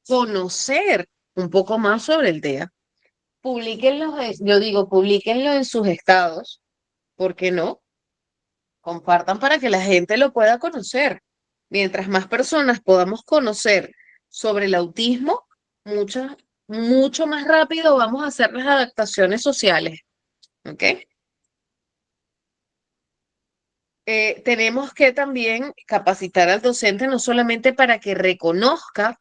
conocer un poco más sobre el TEA. Publíquenlo, yo digo, publíquenlo en sus estados, ¿por qué no? Compartan para que la gente lo pueda conocer. Mientras más personas podamos conocer sobre el autismo, mucho más rápido vamos a hacer las adaptaciones sociales. ¿Ok? Tenemos que también capacitar al docente no solamente para que reconozca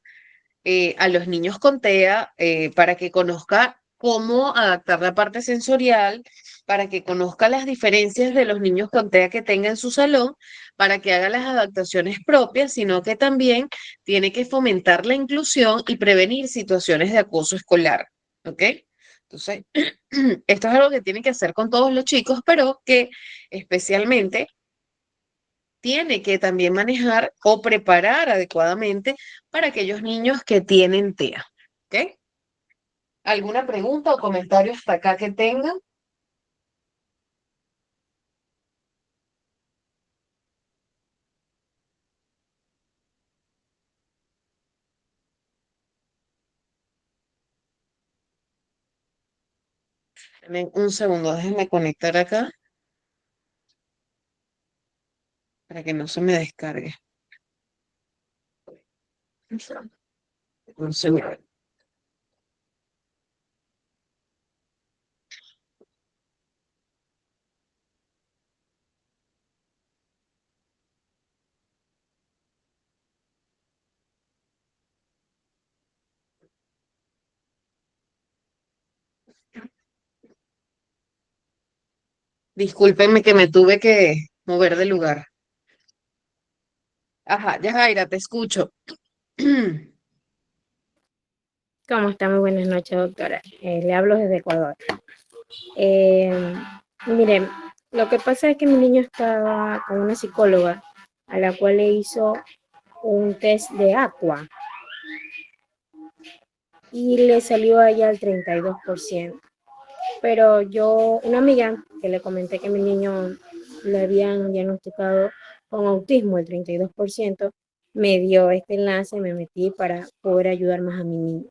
a los niños con TEA, para que conozca cómo adaptar la parte sensorial, para que conozca las diferencias de los niños con TEA que tenga en su salón, para que haga las adaptaciones propias, sino que también tiene que fomentar la inclusión y prevenir situaciones de acoso escolar. ¿Ok? Entonces, esto es algo que tiene que hacer con todos los chicos, pero que especialmente tiene que también manejar o preparar adecuadamente para aquellos niños que tienen TEA. ¿Ok? ¿Alguna pregunta o comentario hasta acá que tengan? Denme un segundo, déjenme conectar acá para que no se me descargue. Un segundo. Discúlpenme que me tuve que mover de lugar. Ajá, Yajaira, te escucho. ¿Cómo está? Muy buenas noches, doctora. Le hablo desde Ecuador. Eh, Mire, lo que pasa es que mi niño estaba con una psicóloga a la cual le hizo un test de Aqua y le salió allá al 32%. Pero una amiga que le comenté que mi niño le habían diagnosticado con autismo, el 32%, me dio este enlace, me metí para poder ayudar más a mi niño.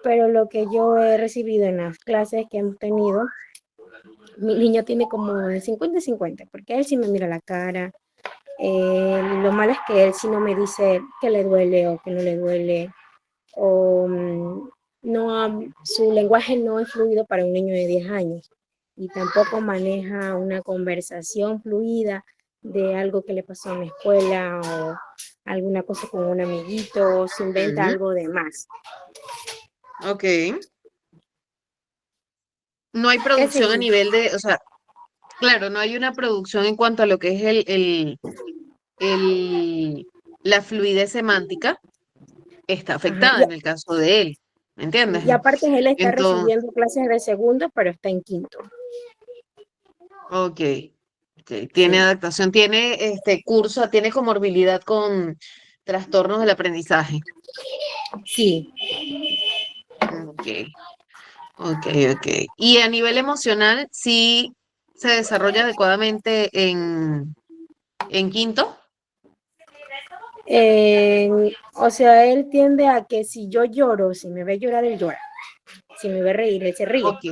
Pero lo que yo he recibido en las clases que hemos tenido, mi niño tiene como de 50 y 50, porque él sí me mira la cara. Lo malo es que él sí no me dice que le duele o que no le duele, o no, su lenguaje no es fluido para un niño de 10 años y tampoco maneja una conversación fluida de algo que le pasó en la escuela o alguna cosa con un amiguito, o se inventa Ujú. algo de más. Ok. No hay ¿Qué producción a sería? nivel de, o sea, claro, no hay una producción en cuanto a lo que es el, la fluidez semántica, está Ajá. afectada en el caso de él, ¿me entiendes? Y aparte él está Entonces, recibiendo clases de segundo, pero está en quinto. ok, ok, tiene Sí, adaptación, tiene curso, tiene comorbilidad con trastornos del aprendizaje. sí. Ok, ok, ok. Y a nivel emocional, sí se desarrolla adecuadamente en quinto. O sea, él tiende a que si yo lloro, si me ve llorar, él llora. Si me ve reír, él se ríe. Ok,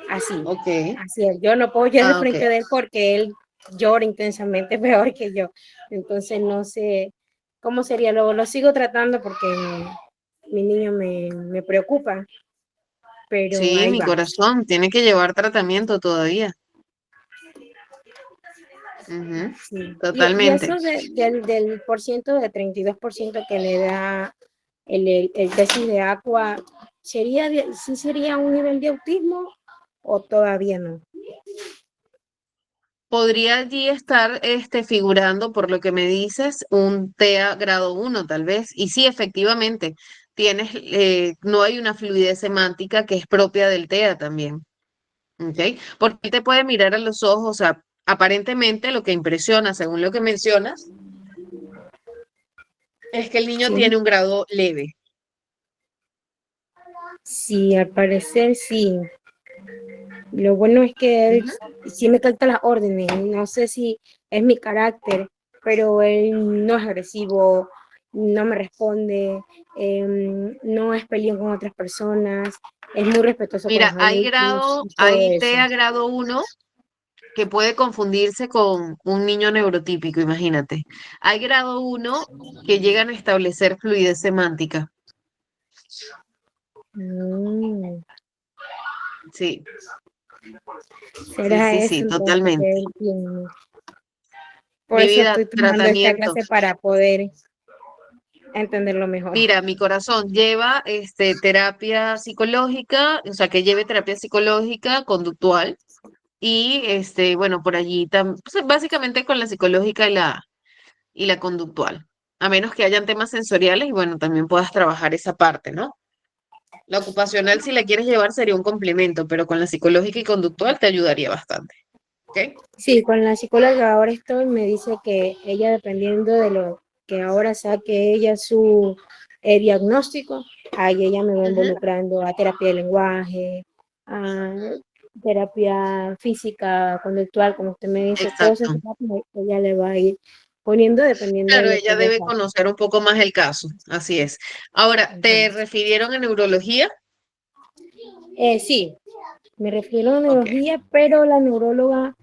Así, ok, así es. Yo no puedo llorar ah, ok. frente de él porque él llora intensamente peor que yo. Entonces no sé cómo sería. Lo sigo tratando porque mi niño me preocupa, pero Sí, ahí mi vamos. corazón tiene que llevar tratamiento todavía. Ujú, Sí. Y totalmente. eso del por ciento, de 32% que le da el tesis de Aqua, ¿sí sería un nivel de autismo o todavía no? podría allí estar figurando, por lo que me dices, un TEA grado 1 tal vez. Y sí, efectivamente, no hay una fluidez semántica que es propia del TEA también. ¿Ok? Porque él te puede mirar a los ojos, o sea, aparentemente lo que impresiona, según lo que mencionas, es que el niño Sí, tiene un grado leve. sí, al parecer sí. Lo bueno es que él Ujú. sí me capta las órdenes. No sé si es mi carácter, pero él no es agresivo, no me responde, no es peleón con otras personas, es muy respetuoso con Mira, los adultos y todo hay eso. TEA grado 1 que puede confundirse con un niño neurotípico, imagínate. Hay grado 1 que llegan a establecer fluidez semántica. Mm, Sí, sí, será sí, eso sí, entonces que totalmente. él tiene. Por Mi eso vida, estoy tomando esta tratamiento. clase para poder entenderlo mejor. Mira, mi corazón lleva terapia psicológica, o sea, que lleve terapia psicológica conductual y bueno, por allí pues, básicamente con la psicológica y la conductual. A menos que hayan temas sensoriales y bueno, también puedas trabajar esa parte, ¿no? La ocupacional, si la quieres llevar, sería un complemento, pero con la psicológica y conductual te ayudaría bastante. ¿Ok? Sí, con la psicóloga ahora estoy, me dice que ella dependiendo de lo que ahora saque ella su diagnóstico, ahí ella me va Ujú. involucrando a terapia de lenguaje, a terapia física, conductual, como usted me dice, todas esas Exacto. terapias ella le va a ir poniendo dependiendo de Claro, lo que ella ella debe saque. conocer un poco más el caso, así es. Ahora, Ajá. ¿te refirieron a neurología? Sí, me refiero a Ok. neurología, pero la neuróloga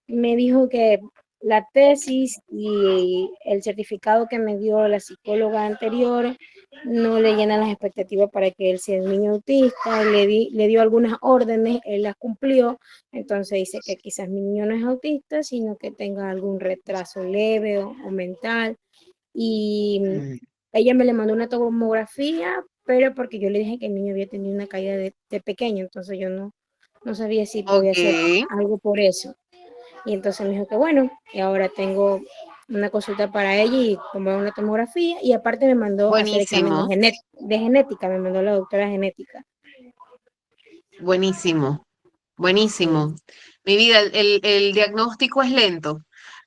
me dijo que la tesis y el certificado que me dio la psicóloga anterior no le llenan las expectativas para que él sea un niño autista. Le dio algunas órdenes, él las cumplió, entonces dice que quizás mi niño no es autista, sino que tenga algún retraso leve o mental. Y Mm, ella me le mandó una tomografía, pero porque yo le dije que el niño había tenido una caída de pequeño, entonces yo no sabía si podía ok, hacer algo por eso. Y entonces me dijo que bueno, y ahora tengo una consulta para ella y tomar una tomografía y aparte me mandó a hacer examen buenísimo, de genética, me mandó la doctora genética. buenísimo, Sí, buenísimo. Mi vida, el diagnóstico es lento,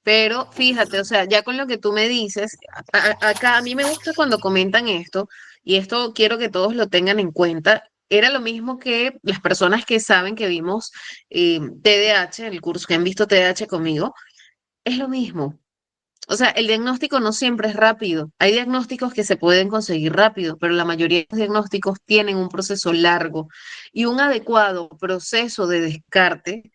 pero fíjate, o sea, ya con lo que tú me dices, acá a mí me gusta cuando comentan esto, y esto quiero que todos lo tengan en cuenta. Era lo mismo que las personas que saben que vimos TDAH, el curso que han visto TDAH conmigo, es lo mismo. O sea, el diagnóstico no siempre es rápido. Hay diagnósticos que se pueden conseguir rápido, pero la mayoría de los diagnósticos tienen un proceso largo y un adecuado proceso de descarte,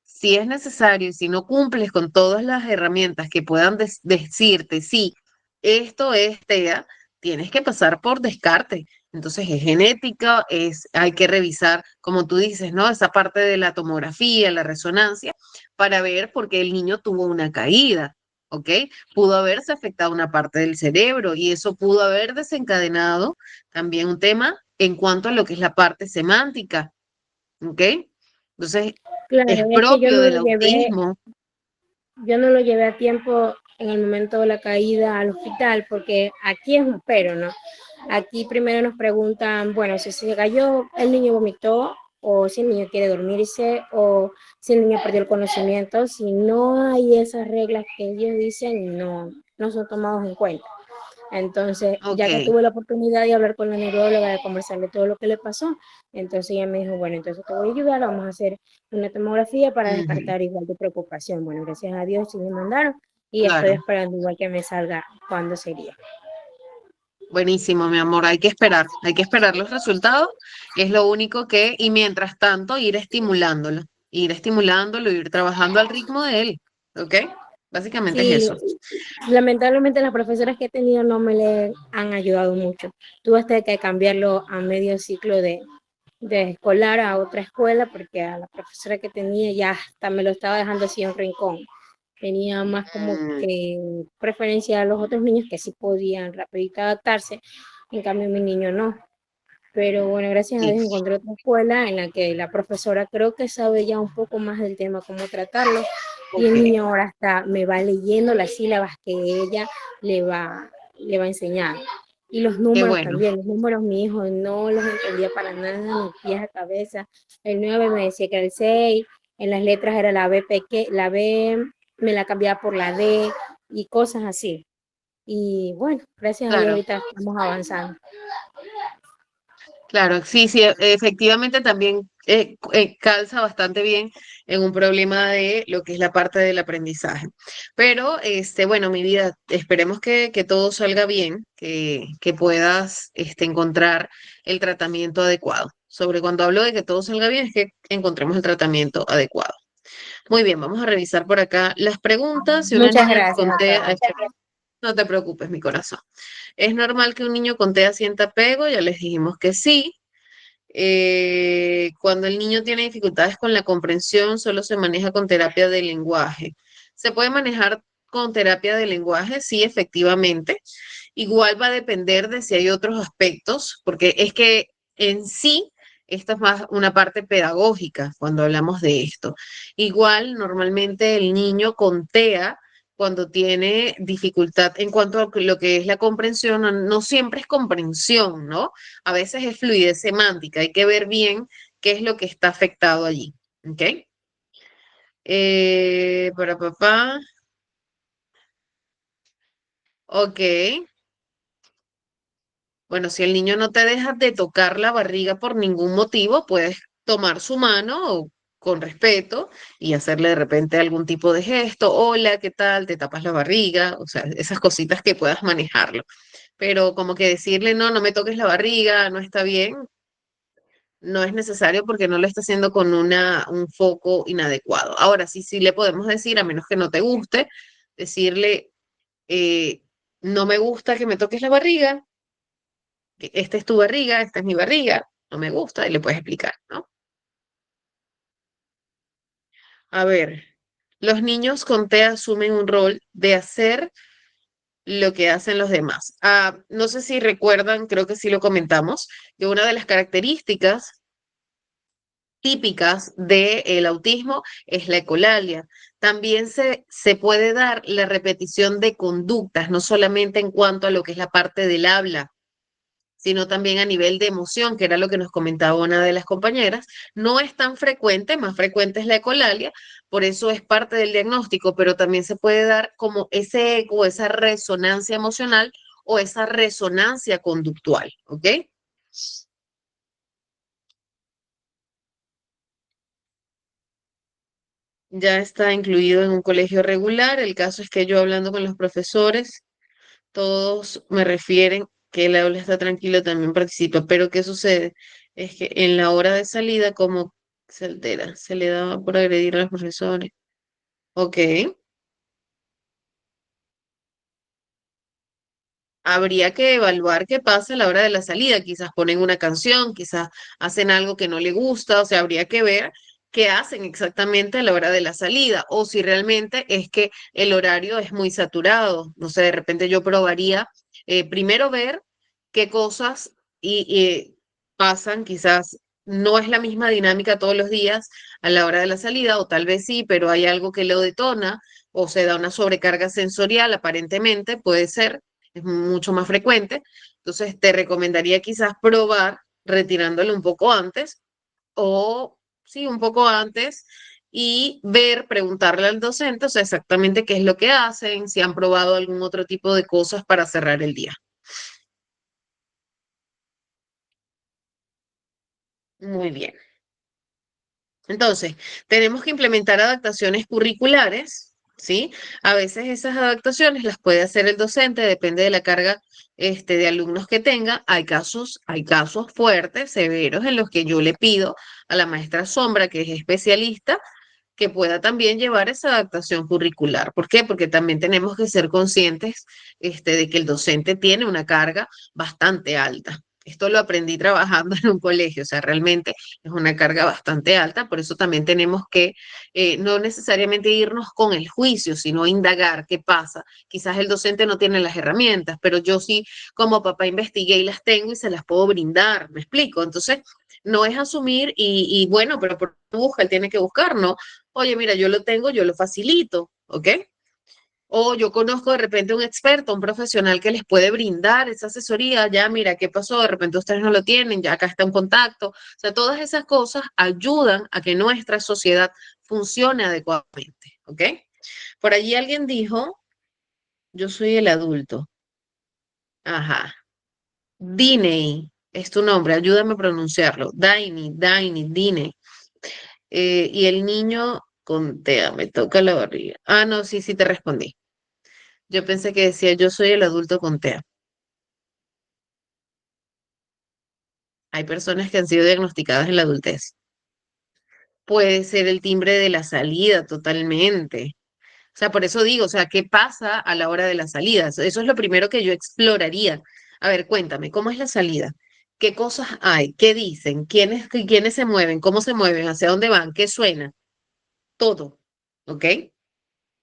si es necesario y si no cumples con todas las herramientas que puedan decirte, sí, esto es TEA, tienes que pasar por descarte. Entonces es genética, hay que revisar, como tú dices, ¿no? Esa parte de la tomografía, la resonancia, para ver por qué el niño tuvo una caída. ¿Ok? Pudo haberse afectado una parte del cerebro y eso pudo haber desencadenado también un tema en cuanto a lo que es la parte semántica. ¿Ok? Entonces, es claro, es que propio del autismo. yo no lo llevé a tiempo en el momento de la caída al hospital, porque aquí es un pero, ¿no? Aquí primero nos preguntan, bueno, si se cayó, el niño vomitó, o si el niño quiere dormirse, o si el niño perdió el conocimiento. Si no hay esas reglas que ellos dicen, no son tomados en cuenta. Entonces, Ok. ya que tuve la oportunidad de hablar con la neuróloga, de conversarle todo lo que le pasó, entonces ella me dijo, bueno, entonces te voy a ayudar, vamos a hacer una tomografía para Ujú. descartar igual tu preocupación. Bueno, gracias a Dios sí me mandaron y estoy Claro. esperando igual que me salga cuándo sería. Buenísimo, mi amor. Hay que esperar los resultados. Es lo único y mientras tanto, ir estimulándolo, ir trabajando al ritmo de él. ¿Ok? Básicamente es Sí, eso. lamentablemente las profesoras que he tenido no me le han ayudado mucho. Tuve hasta que cambiarlo a medio ciclo de escolar a otra escuela porque a la profesora que tenía ya hasta me lo estaba dejando así en un rincón. Tenía más como Mm, que preferencia a los otros niños que sí podían rapidito adaptarse, en cambio mi niño no. Pero bueno, gracias a sí. Dios encontré otra escuela en la que la profesora creo que sabe ya un poco más del tema, cómo tratarlo, Y el Ok, niño ahora está, me va leyendo las sílabas que ella le va a enseñar. Y los qué números bueno. también, los números mi hijo no los entendía para nada, ni pies a cabeza. El 9 me decía que era el 6, en las letras era la B pequeña, la B me la cambiaba por la D y cosas así. Y bueno, gracias a Dios Claro. ahorita estamos avanzando. Claro, sí, sí, efectivamente también calza bastante bien en un problema de lo que es la parte del aprendizaje. Pero, bueno, mi vida, esperemos que todo salga bien, que puedas encontrar el tratamiento adecuado. Sobre cuando hablo de que todo salga bien, es que encontremos el tratamiento adecuado. Muy bien, vamos a revisar por acá las preguntas. Si una Muchas niña gracias, con TEA, doctora. no te preocupes, mi corazón. ¿Es normal que un niño con TEA sienta apego? Ya les dijimos que sí. Cuando el niño tiene dificultades con la comprensión, solo se maneja con terapia de lenguaje. ¿Se puede manejar con terapia de lenguaje? Sí, efectivamente. Igual va a depender de si hay otros aspectos, porque es que en sí, esta es más una parte pedagógica cuando hablamos de esto. Igual, normalmente el niño con TEA cuando tiene dificultad en cuanto a lo que es la comprensión, no siempre es comprensión, ¿no? A veces es fluidez semántica, hay que ver bien qué es lo que está afectado allí, ¿ok? Para papá, ok. Bueno, si el niño no te deja de tocar la barriga por ningún motivo, puedes tomar su mano con respeto y hacerle de repente algún tipo de gesto. Hola, ¿qué tal? Te tapas la barriga, o sea, esas cositas que puedas manejarlo. Pero como que decirle, no, no me toques la barriga, no está bien, no es necesario porque no lo está haciendo con un foco inadecuado. Ahora sí, sí le podemos decir, a menos que no te guste, decirle, eh, no me gusta que me toques la barriga, que esta es tu barriga, esta es mi barriga, no me gusta, y le puedes explicar, ¿no? A ver, los niños con TEA asumen un rol de hacer lo que hacen los demás. No sé si recuerdan, creo que sí lo comentamos, que una de las características típicas del autismo es la ecolalia. También se puede dar la repetición de conductas, no solamente en cuanto a lo que es la parte del habla, sino también a nivel de emoción, que era lo que nos comentaba una de las compañeras. No es tan frecuente, más frecuente es la ecolalia, por eso es parte del diagnóstico, pero también se puede dar como ese eco, esa resonancia emocional o esa resonancia conductual, ¿ok? Ya está incluido en un colegio regular. El caso es que yo hablando con los profesores, todos me refieren que el aula está tranquilo, también participa. Pero ¿qué sucede? Es que en la hora de salida, como se altera, se le daba por agredir a los profesores. Ok, habría que evaluar qué pasa a la hora de la salida. Quizás ponen una canción, quizás hacen algo que no le gusta, o sea, habría que ver qué hacen exactamente a la hora de la salida, o si realmente es que el horario es muy saturado. No sé, de repente yo probaría primero ver qué cosas y pasan, quizás no es la misma dinámica todos los días a la hora de la salida, o tal vez sí, pero hay algo que lo detona, o se da una sobrecarga sensorial, aparentemente, puede ser es mucho más frecuente. Entonces, te recomendaría quizás probar retirándolo un poco antes o, sí, un poco antes y ver, preguntarle al docente, o sea, exactamente qué es lo que hacen, si han probado algún otro tipo de cosas para cerrar el día. Muy bien. Entonces, tenemos que implementar adaptaciones curriculares, ¿sí? A veces esas adaptaciones las puede hacer el docente, depende de la carga de alumnos que tenga. Hay casos fuertes, severos, en los que yo le pido a la maestra Sombra, que es especialista, que pueda también llevar esa adaptación curricular. ¿Por qué? Porque también tenemos que ser conscientes de que el docente tiene una carga bastante alta. Esto lo aprendí trabajando en un colegio, o sea, realmente es una carga bastante alta, por eso también tenemos que no necesariamente irnos con el juicio, sino indagar qué pasa. Quizás el docente no tiene las herramientas, pero yo sí como papá investigué y las tengo y se las puedo brindar, ¿me explico? Entonces, No es asumir y bueno, pero ¿por qué busca? Él tiene que buscar, ¿no? Oye, mira, yo lo tengo, yo lo facilito, ¿ok? O yo conozco de repente un experto, un profesional que les puede brindar esa asesoría. Ya, mira, ¿qué pasó? De repente ustedes no lo tienen, ya acá está un contacto. O sea, todas esas cosas ayudan a que nuestra sociedad funcione adecuadamente, ¿ok? Por allí alguien dijo, yo soy el adulto. Ajá. Diney es tu nombre, ayúdame a pronunciarlo. Dine. Y el niño con TEA, me toca la barriga. Ah, no, sí, sí te respondí. Yo pensé que decía, yo soy el adulto con TEA. Hay personas que han sido diagnosticadas en la adultez. Puede ser el timbre de la salida totalmente. O sea, por eso digo, o sea, ¿qué pasa a la hora de la salida? Eso es lo primero que yo exploraría. A ver, cuéntame, ¿cómo es la salida? ¿Qué cosas hay? ¿Qué dicen? ¿Quiénes se mueven? ¿Cómo se mueven? ¿Hacia dónde van? ¿Qué suena? Todo, ¿ok?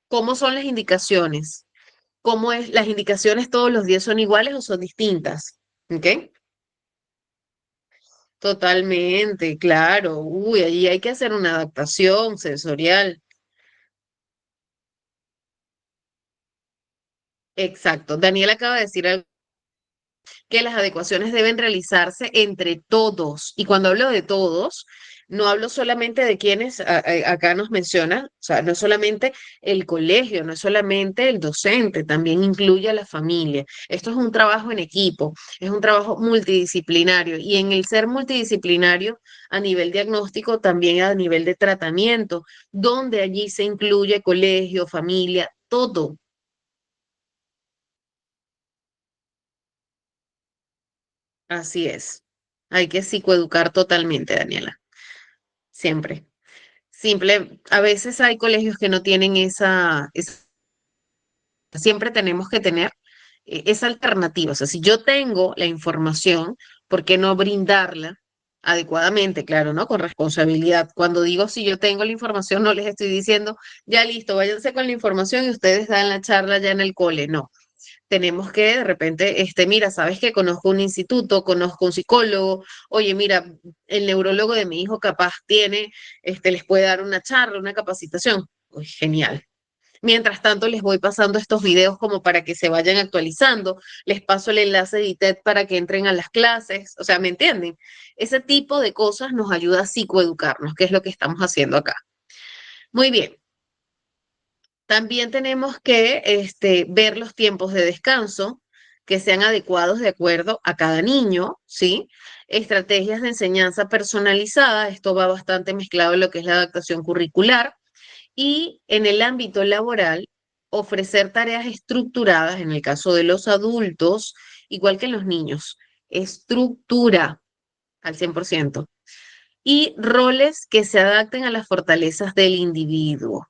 ¿Cómo son las indicaciones? ¿Cómo es? ¿Las indicaciones todos los días son iguales o son distintas? ¿Ok? Totalmente, claro. Uy, ahí hay que hacer una adaptación sensorial. Exacto. Daniel acaba de decir algo, que las adecuaciones deben realizarse entre todos. Y cuando hablo de todos, no hablo solamente de quienes acá nos mencionan, o sea, no es solamente el colegio, no es solamente el docente, también incluye a la familia. Esto es un trabajo en equipo, es un trabajo multidisciplinario y en el ser multidisciplinario a nivel diagnóstico, también a nivel de tratamiento, donde allí se incluye colegio, familia, todo. Así es. Hay que psicoeducar totalmente, Daniela, siempre. Simple, a veces hay colegios que no tienen siempre tenemos que tener esa alternativa. O sea, si yo tengo la información, ¿por qué no brindarla adecuadamente? Claro, ¿no? Con responsabilidad. Cuando digo si yo tengo la información, no les estoy diciendo, ya listo, váyanse con la información y ustedes dan la charla ya en el cole. No, tenemos que de repente, mira, sabes que conozco un instituto, conozco un psicólogo, oye, mira, el neurólogo de mi hijo capaz tiene, les puede dar una charla, una capacitación. Uy, genial. Mientras tanto, les voy pasando estos videos como para que se vayan actualizando. Les paso el enlace de ITED para que entren a las clases. O sea, ¿me entienden? Ese tipo de cosas nos ayuda a psicoeducarnos, que es lo que estamos haciendo acá. Muy bien. También tenemos que ver los tiempos de descanso que sean adecuados de acuerdo a cada niño, ¿sí? Estrategias de enseñanza personalizada, esto va bastante mezclado en lo que es la adaptación curricular y en el ámbito laboral, ofrecer tareas estructuradas, en el caso de los adultos, igual que en los niños, estructura al 100% y roles que se adapten a las fortalezas del individuo.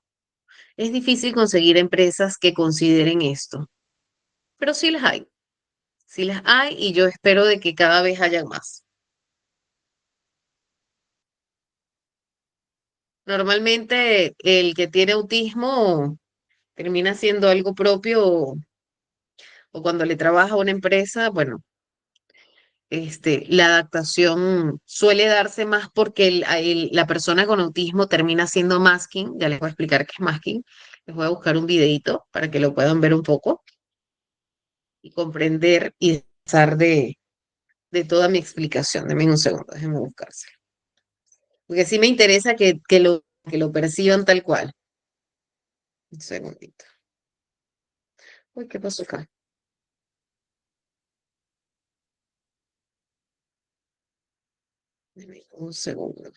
Es difícil conseguir empresas que consideren esto, pero sí las hay y yo espero de que cada vez haya más. Normalmente el que tiene autismo termina siendo algo propio o cuando le trabaja a una empresa, bueno, la adaptación suele darse más porque la persona con autismo termina siendo masking, ya les voy a explicar qué es masking, les voy a buscar un videito para que lo puedan ver un poco y comprender y pasar de toda mi explicación. Denme un segundo, déjenme buscárselo. Porque sí me interesa que lo perciban tal cual. Un segundito. Uy, ¿qué pasó acá? Denme un segundo.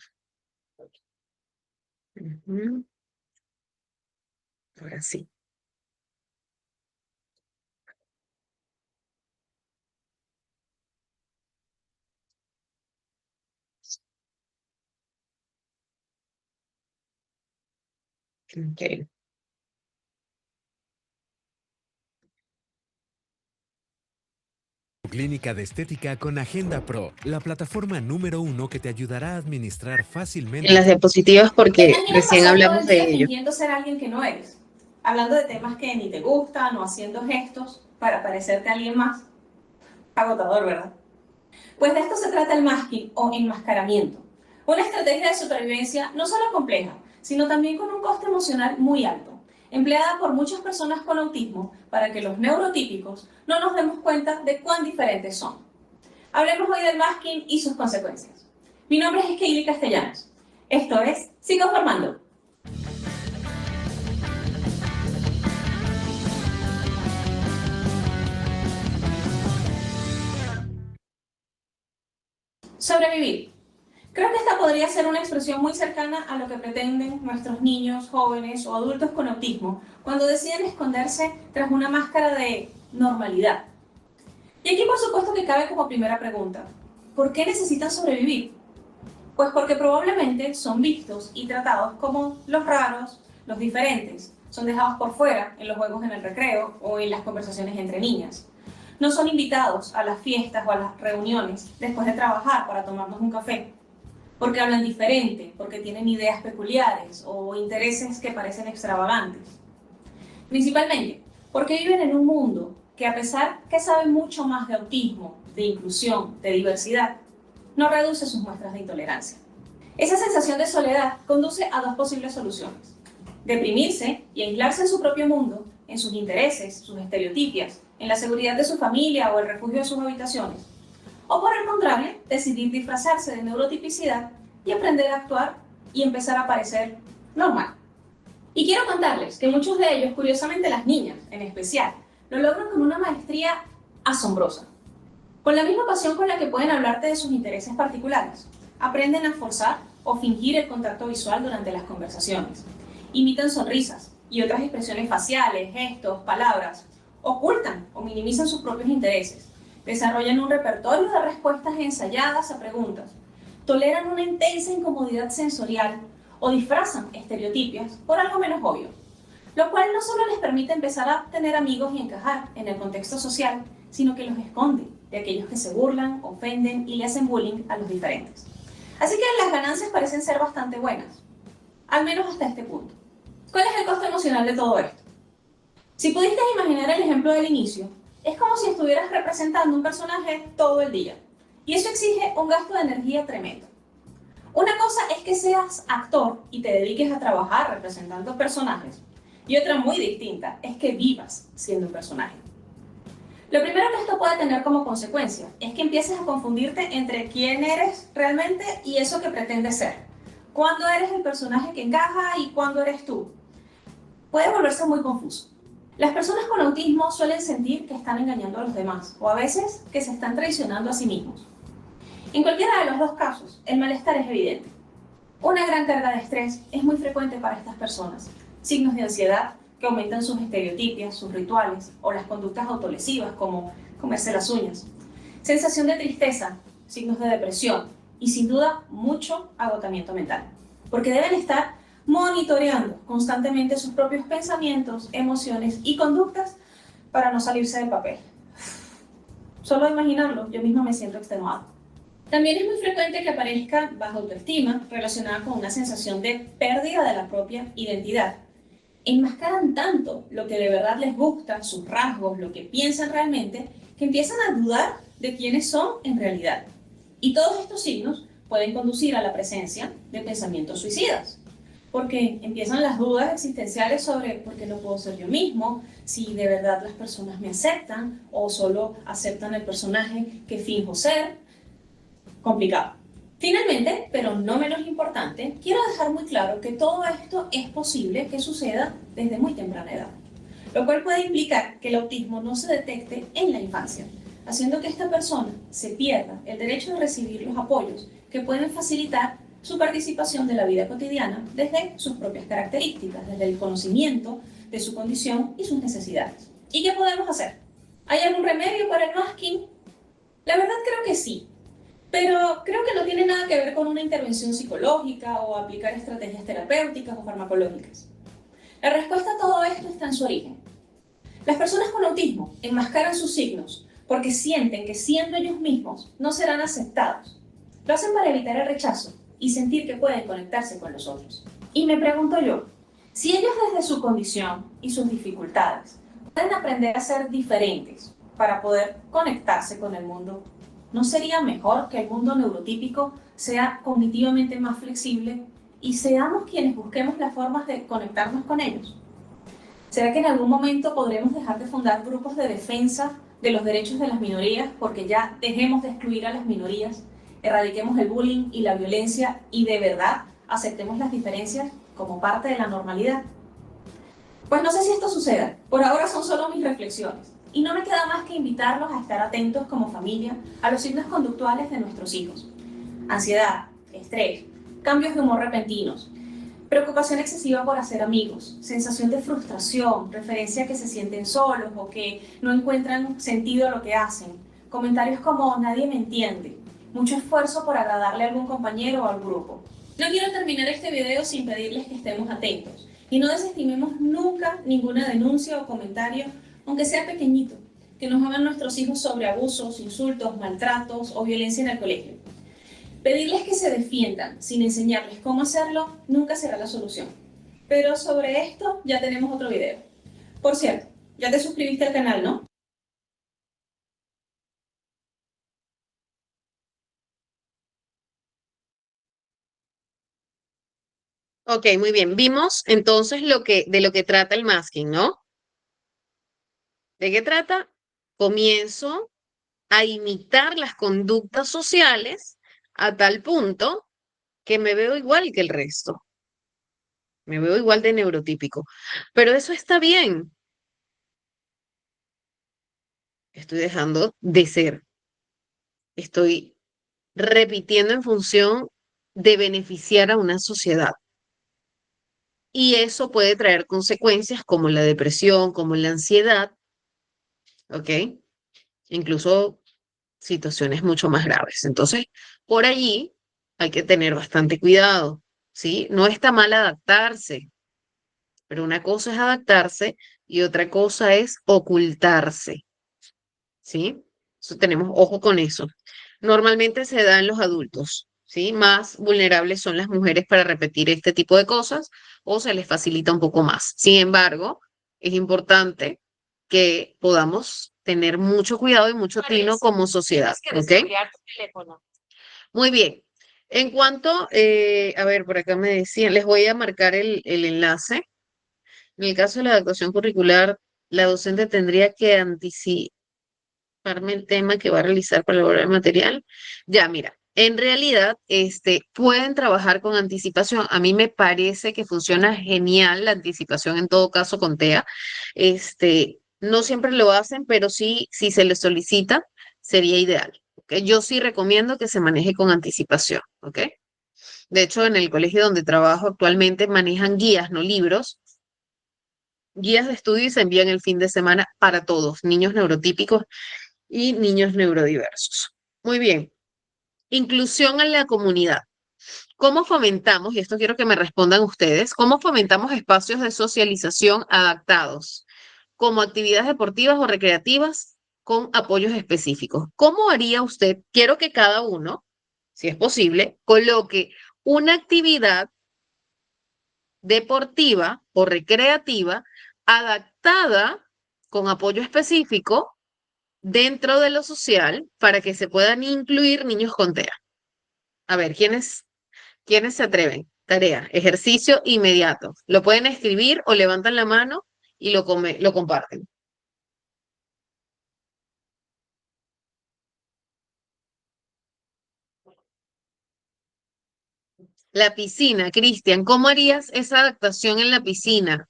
Ujú. Ahora sí. Ok. Clínica de Estética con Agenda Pro, la plataforma número 1 que te ayudará a administrar En las fácilmente. diapositivas ¿Te porque imaginas recién pasar todo hablamos el de día ello. fingiendo ser alguien que no eres? Hablando de temas que ni te gustan o haciendo gestos para parecerte a alguien más. Agotador, ¿verdad? Pues de esto se trata el masking o enmascaramiento, una estrategia de supervivencia no solo compleja, sino también con un coste emocional muy alto, empleada por muchas personas con autismo para que los neurotípicos no nos demos cuenta de cuán diferentes son. Hablemos hoy del masking y sus consecuencias. Mi nombre es Keili Castellanos. Esto es Psicoformando. Sobrevivir. Creo que esta podría ser una expresión muy cercana a lo que pretenden nuestros niños, jóvenes o adultos con autismo cuando deciden esconderse tras una máscara de normalidad. Y aquí por supuesto que cabe como primera pregunta, ¿por qué necesitan sobrevivir? Pues porque probablemente son vistos y tratados como los raros, los diferentes, son dejados por fuera en los juegos en el recreo o en las conversaciones entre niñas. No son invitados a las fiestas o a las reuniones después de trabajar para tomarnos un café, porque hablan diferente, porque tienen ideas peculiares o intereses que parecen extravagantes. Principalmente porque viven en un mundo que, a pesar que sabe mucho más de autismo, de inclusión, de diversidad, no reduce sus muestras de intolerancia. Esa sensación de soledad conduce a dos posibles soluciones: deprimirse y aislarse en su propio mundo, en sus intereses, sus estereotipias, en la seguridad de su familia o el refugio de sus habitaciones. O por el contrario, decidir disfrazarse de neurotipicidad y aprender a actuar y empezar a parecer normal. Y quiero contarles que muchos de ellos, curiosamente las niñas en especial, lo logran con una maestría asombrosa. Con la misma pasión con la que pueden hablarte de sus intereses particulares, aprenden a forzar o fingir el contacto visual durante las conversaciones. Imitan sonrisas y otras expresiones faciales, gestos, palabras. Ocultan o minimizan sus propios intereses. Desarrollan un repertorio de respuestas ensayadas a preguntas. Toleran una intensa incomodidad sensorial o disfrazan estereotipias por algo menos obvio. Lo cual no solo les permite empezar a tener amigos y encajar en el contexto social, sino que los esconde de aquellos que se burlan, ofenden y le hacen bullying a los diferentes. Así que las ganancias parecen ser bastante buenas, al menos hasta este punto. ¿Cuál es el costo emocional de todo esto? Si pudiste imaginar el ejemplo del inicio, es como si estuvieras representando un personaje todo el día, y eso exige un gasto de energía tremendo. Una cosa es que seas actor y te dediques a trabajar representando personajes, y otra muy distinta es que vivas siendo un personaje. Lo primero que esto puede tener como consecuencia es que empieces a confundirte entre quién eres realmente y eso que pretendes ser. Cuándo eres el personaje que encaja y cuándo eres tú. Puede volverse muy confuso. Las personas con autismo suelen sentir que están engañando a los demás o a veces que se están traicionando a sí mismos. En cualquiera de los dos casos, el malestar es evidente. Una gran carga de estrés es muy frecuente para estas personas. Signos de ansiedad que aumentan sus estereotipias, sus rituales o las conductas autolesivas como comerse las uñas. Sensación de tristeza, signos de depresión y sin duda mucho agotamiento mental. Porque deben estar monitoreando constantemente sus propios pensamientos, emociones y conductas para no salirse del papel. Solo de imaginarlo, yo misma me siento extenuada. También es muy frecuente que aparezca baja autoestima relacionada con una sensación de pérdida de la propia identidad. Enmascaran tanto lo que de verdad les gusta, sus rasgos, lo que piensan realmente, que empiezan a dudar de quiénes son en realidad. Y todos estos signos pueden conducir a la presencia de pensamientos suicidas. Porque empiezan las dudas existenciales sobre por qué no puedo ser yo mismo, si de verdad las personas me aceptan o solo aceptan el personaje que finjo ser. Complicado. Finalmente, pero no menos importante, quiero dejar muy claro que todo esto es posible que suceda desde muy temprana edad, lo cual puede implicar que el autismo no se detecte en la infancia, haciendo que esta persona se pierda el derecho de recibir los apoyos que pueden facilitar su participación de la vida cotidiana desde sus propias características, desde el conocimiento de su condición y sus necesidades. ¿Y qué podemos hacer? ¿Hay algún remedio para el masking? La verdad creo que sí, pero creo que no tiene nada que ver con una intervención psicológica o aplicar estrategias terapéuticas o farmacológicas. La respuesta a todo esto está en su origen. Las personas con autismo enmascaran sus signos porque sienten que siendo ellos mismos no serán aceptados. Lo hacen para evitar el rechazo y sentir que pueden conectarse con los otros. Y me pregunto yo, si ellos desde su condición y sus dificultades pueden aprender a ser diferentes para poder conectarse con el mundo, ¿No sería mejor que el mundo neurotípico sea cognitivamente más flexible y seamos quienes busquemos las formas de conectarnos con ellos? ¿Será que en algún momento podremos dejar de fundar grupos de defensa de los derechos de las minorías porque ya dejemos de excluir a las minorías, erradiquemos el bullying y la violencia y de verdad aceptemos las diferencias como parte de la normalidad? Pues no sé si esto suceda, por ahora son solo mis reflexiones. Y no me queda más que invitarlos a estar atentos como familia a los signos conductuales de nuestros hijos. Ansiedad, estrés, cambios de humor repentinos, preocupación excesiva por hacer amigos, sensación de frustración, referencia a que se sienten solos o que no encuentran sentido a lo que hacen, comentarios como nadie me entiende, mucho esfuerzo por agradarle a algún compañero o al grupo. No quiero terminar este video sin pedirles que estemos atentos y no desestimemos nunca ninguna denuncia o comentario, aunque sea pequeñito, que nos hagan nuestros hijos sobre abusos, insultos, maltratos o violencia en el colegio. Pedirles que se defiendan sin enseñarles cómo hacerlo nunca será la solución. Pero sobre esto ya tenemos otro video. Por cierto, ya te suscribiste al canal, ¿no? Ok, muy bien. Vimos entonces de lo que trata el masking, ¿no? ¿De qué trata? Comienzo a imitar las conductas sociales a tal punto que me veo igual que el resto. Me veo igual de neurotípico. Pero eso está bien. Estoy dejando de ser. Estoy repitiendo en función de beneficiar a una sociedad. Y eso puede traer consecuencias como la depresión, como la ansiedad, ¿ok? Incluso situaciones mucho más graves. Entonces, por allí hay que tener bastante cuidado, ¿sí? No está mal adaptarse, pero una cosa es adaptarse y otra cosa es ocultarse, ¿sí? Eso tenemos ojo con eso. Normalmente se da en los adultos, ¿sí? Más vulnerables son las mujeres para repetir este tipo de cosas o se les facilita un poco más. Sin embargo, es importante que podamos tener mucho cuidado y mucho tino como sociedad, ¿ok? Muy bien. En cuanto, a ver, por acá me decían, les voy a marcar el enlace. En el caso de la adaptación curricular, la docente tendría que anticiparme el tema que va a realizar para elaborar el material. Ya, mira, en realidad, pueden trabajar con anticipación. A mí me parece que funciona genial la anticipación en todo caso con TEA. No siempre lo hacen, pero sí, si se les solicita, sería ideal. ¿Ok? Yo sí recomiendo que se maneje con anticipación, ¿ok? De hecho, en el colegio donde trabajo actualmente manejan guías, no libros, guías de estudio y se envían el fin de semana para todos, niños neurotípicos y niños neurodiversos. Muy bien. Inclusión en la comunidad. ¿Cómo fomentamos, y esto quiero que me respondan ustedes, cómo fomentamos espacios de socialización adaptados, como actividades deportivas o recreativas con apoyos específicos? ¿Cómo haría usted? Quiero que cada uno, si es posible, coloque una actividad deportiva o recreativa adaptada con apoyo específico dentro de lo social para que se puedan incluir niños con TEA. A ver, ¿quiénes se atreven? Tarea, ejercicio inmediato. Lo pueden escribir o levantan la mano y lo comparten. La piscina, Cristian, ¿cómo harías esa adaptación en la piscina?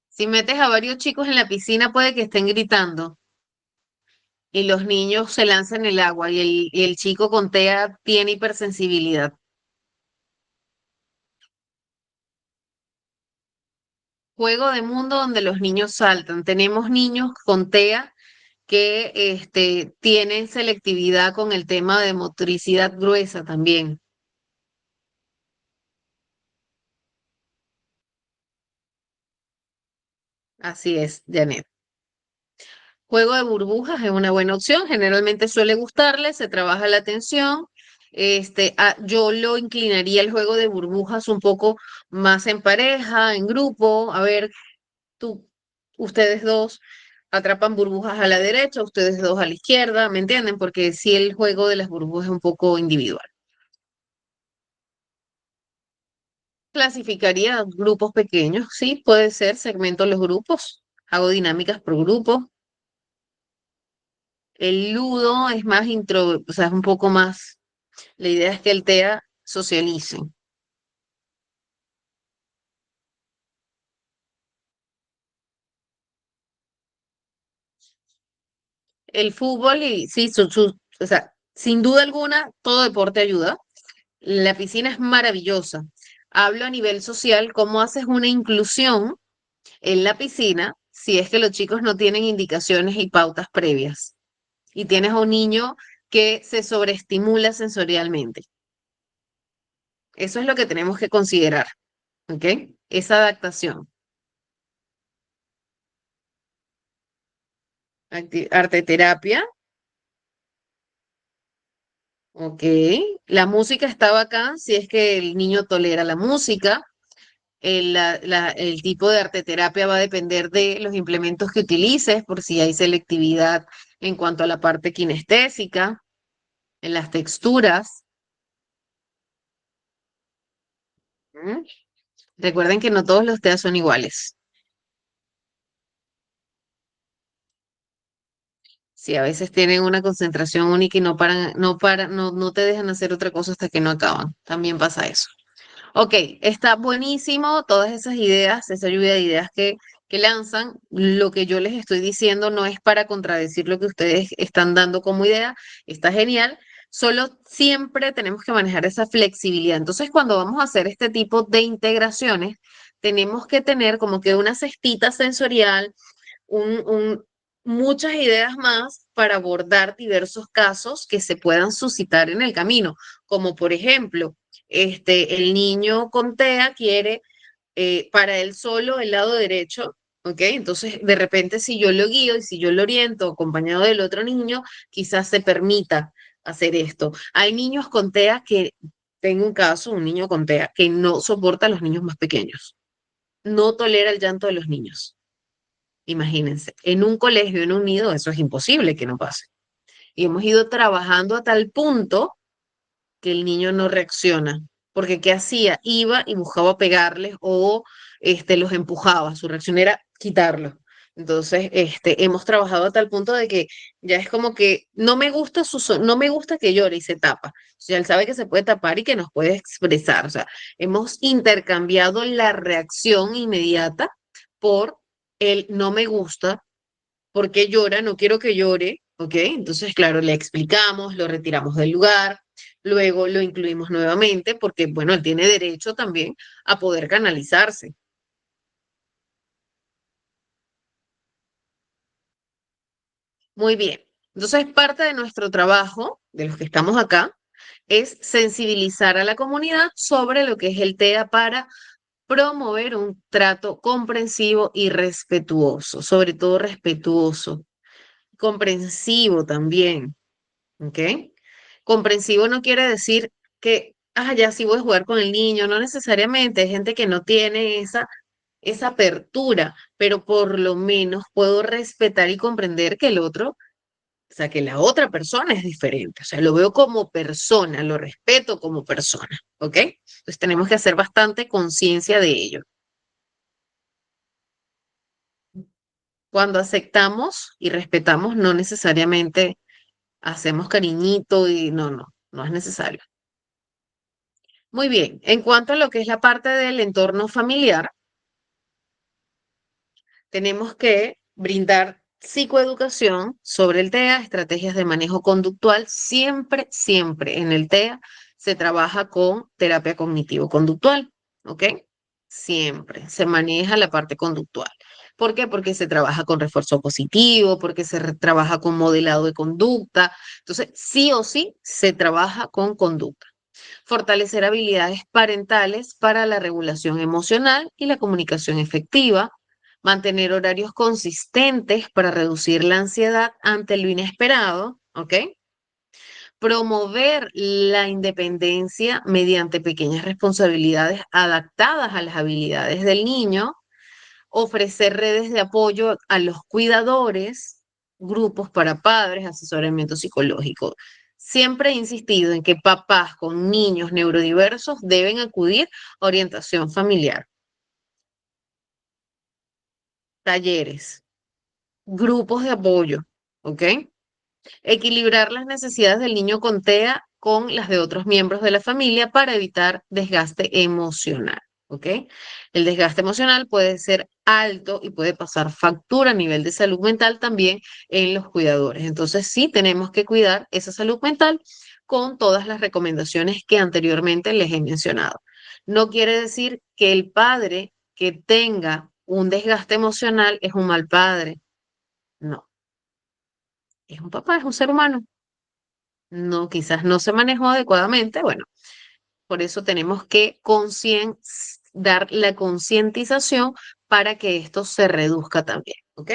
Si metes a varios chicos en la piscina, puede que estén gritando y los niños se lanzan en el agua y el chico con TEA tiene hipersensibilidad. Juego de mundo donde los niños saltan. Tenemos niños con TEA que tienen selectividad con el tema de motricidad gruesa también. Así es, Janet. Juego de burbujas es una buena opción, generalmente suele gustarle, se trabaja la atención. Yo lo inclinaría el juego de burbujas un poco más en pareja, en grupo. A ver, tú, ustedes dos, atrapan burbujas a la derecha, ustedes dos a la izquierda, ¿me entienden? Porque sí el juego de las burbujas es un poco individual. Clasificaría grupos pequeños, sí, puede ser, segmento los grupos, hago dinámicas por grupo. El ludo es más o sea, es un poco más, la idea es que el TEA socialice. El fútbol y sí, o sea, sin duda alguna, todo deporte ayuda. La piscina es maravillosa. Hablo a nivel social, cómo haces una inclusión en la piscina si es que los chicos no tienen indicaciones y pautas previas y tienes a un niño que se sobreestimula sensorialmente. Eso es lo que tenemos que considerar, ¿ok? Esa adaptación. Arte terapia, ok. La música está bacán si es que el niño tolera la música. El tipo de arte terapia va a depender de los implementos que utilices, por si hay selectividad en cuanto a la parte kinestésica, en las texturas. ¿Mm? Recuerden que no todos los TEA son iguales. Sí, a veces tienen una concentración única y no te dejan hacer otra cosa hasta que no acaban. También pasa eso. Ok, está buenísimo todas esas ideas, esa lluvia de ideas que lanzan. Lo que yo les estoy diciendo no es para contradecir lo que ustedes están dando como idea, está genial, solo siempre tenemos que manejar esa flexibilidad. Entonces, cuando vamos a hacer este tipo de integraciones, tenemos que tener como que una cestita sensorial, un, un- muchas ideas más para abordar diversos casos que se puedan suscitar en el camino, como por ejemplo, el niño con TEA quiere para él solo el lado derecho, ¿ok? Entonces, de repente, si yo lo guío y si yo lo oriento acompañado del otro niño, quizás se permita hacer esto. Hay niños con TEA que, tengo un caso, un niño con TEA que no soporta a los niños más pequeños, no tolera el llanto de los niños. Imagínense, en un colegio, en un nido, eso es imposible que no pase. Y hemos ido trabajando a tal punto que el niño no reacciona. Porque ¿qué hacía? Iba y buscaba pegarles o los empujaba. Su reacción era quitarlos. Entonces, hemos trabajado a tal punto de que ya es como que no me gusta no me gusta que llore y se tapa. O sea, él sabe que se puede tapar y que nos puede expresar. O sea, hemos intercambiado la reacción inmediata por el no me gusta, porque llora, no quiero que llore, ¿ok? Entonces, claro, le explicamos, lo retiramos del lugar, luego lo incluimos nuevamente, porque, bueno, él tiene derecho también a poder canalizarse. Muy bien. Entonces, parte de nuestro trabajo, de los que estamos acá, es sensibilizar a la comunidad sobre lo que es el TEA para promover un trato comprensivo y respetuoso, sobre todo respetuoso, comprensivo también. ¿Ok? Comprensivo no quiere decir que, ya sí voy a jugar con el niño, no necesariamente, hay gente que no tiene esa apertura, pero por lo menos puedo respetar y comprender que el otro, o sea, que la otra persona es diferente, o sea, lo veo como persona, lo respeto como persona, ¿ok? Entonces tenemos que hacer bastante conciencia de ello. Cuando aceptamos y respetamos, no necesariamente hacemos cariñito y no es necesario. Muy bien, en cuanto a lo que es la parte del entorno familiar, tenemos que brindar psicoeducación sobre el TEA, estrategias de manejo conductual. Siempre, siempre en el TEA se trabaja con terapia cognitivo-conductual, ¿ok? Siempre se maneja la parte conductual. ¿Por qué? Porque se trabaja con refuerzo positivo, porque trabaja con modelado de conducta. Entonces, sí o sí, se trabaja con conducta. Fortalecer habilidades parentales para la regulación emocional y la comunicación efectiva, mantener horarios consistentes para reducir la ansiedad ante lo inesperado, ¿ok? Promover la independencia mediante pequeñas responsabilidades adaptadas a las habilidades del niño, ofrecer redes de apoyo a los cuidadores, grupos para padres, asesoramiento psicológico. Siempre he insistido en que papás con niños neurodiversos deben acudir a orientación familiar, talleres, grupos de apoyo, ¿ok? Equilibrar las necesidades del niño con TEA con las de otros miembros de la familia para evitar desgaste emocional, ¿ok? El desgaste emocional puede ser alto y puede pasar factura a nivel de salud mental también en los cuidadores. Entonces, sí tenemos que cuidar esa salud mental con todas las recomendaciones que anteriormente les he mencionado. No quiere decir que el padre que tenga un desgaste emocional es un mal padre. No, es un papá, es un ser humano. No, quizás no se manejó adecuadamente. Bueno, por eso tenemos que dar la concientización para que esto se reduzca también, ¿ok?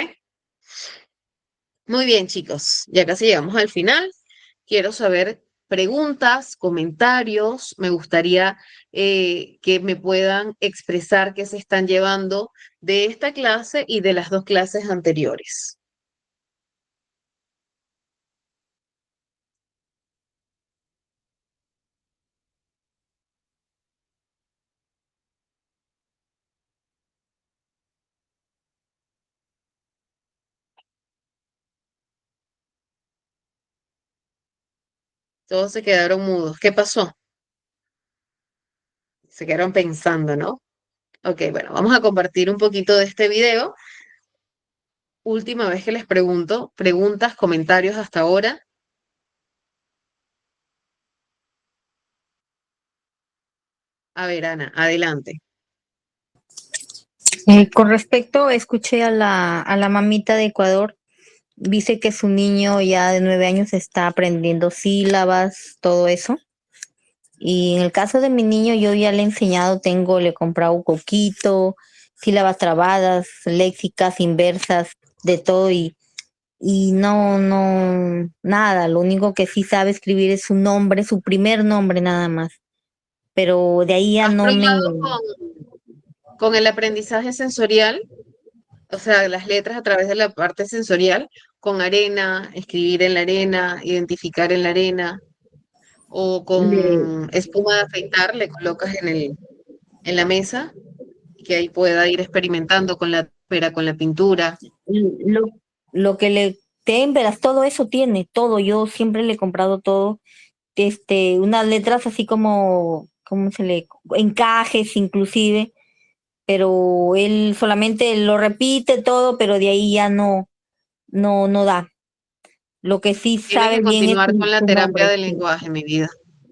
Muy bien, chicos, ya casi llegamos al final. Quiero saber preguntas, comentarios. Me gustaría que me puedan expresar qué se están llevando de esta clase y de las dos clases anteriores. Todos se quedaron mudos. ¿Qué pasó? Se quedaron pensando, ¿no? Ok, bueno, vamos a compartir un poquito de este video. Última vez que les pregunto, preguntas, comentarios hasta ahora. A ver, Ana, adelante. Con respecto, escuché a la mamita de Ecuador, dice que su niño ya de 9 años está aprendiendo sílabas, todo eso. Y en el caso de mi niño, yo ya le he enseñado, le he comprado un coquito, sílabas trabadas, léxicas, inversas, de todo, y nada, lo único que sí sabe escribir es su nombre, su primer nombre nada más. Pero de ahí ya ¿Has no me... probado con el aprendizaje sensorial? O sea, las letras a través de la parte sensorial, con arena, escribir en la arena, identificar en la arena, o le- con espuma de afeitar, le colocas en la mesa, y que ahí pueda ir experimentando con la pera, con la pintura. lo, lo que le témperas, todo eso tiene, todo. Yo siempre le he comprado todo, unas letras así como, ¿cómo se le? Encajes inclusive, pero él solamente lo repite todo, pero de ahí ya no da. Lo que sí Tienes sabe que bien es continuar con la su terapia nombre. del Sí, lenguaje, mi vida.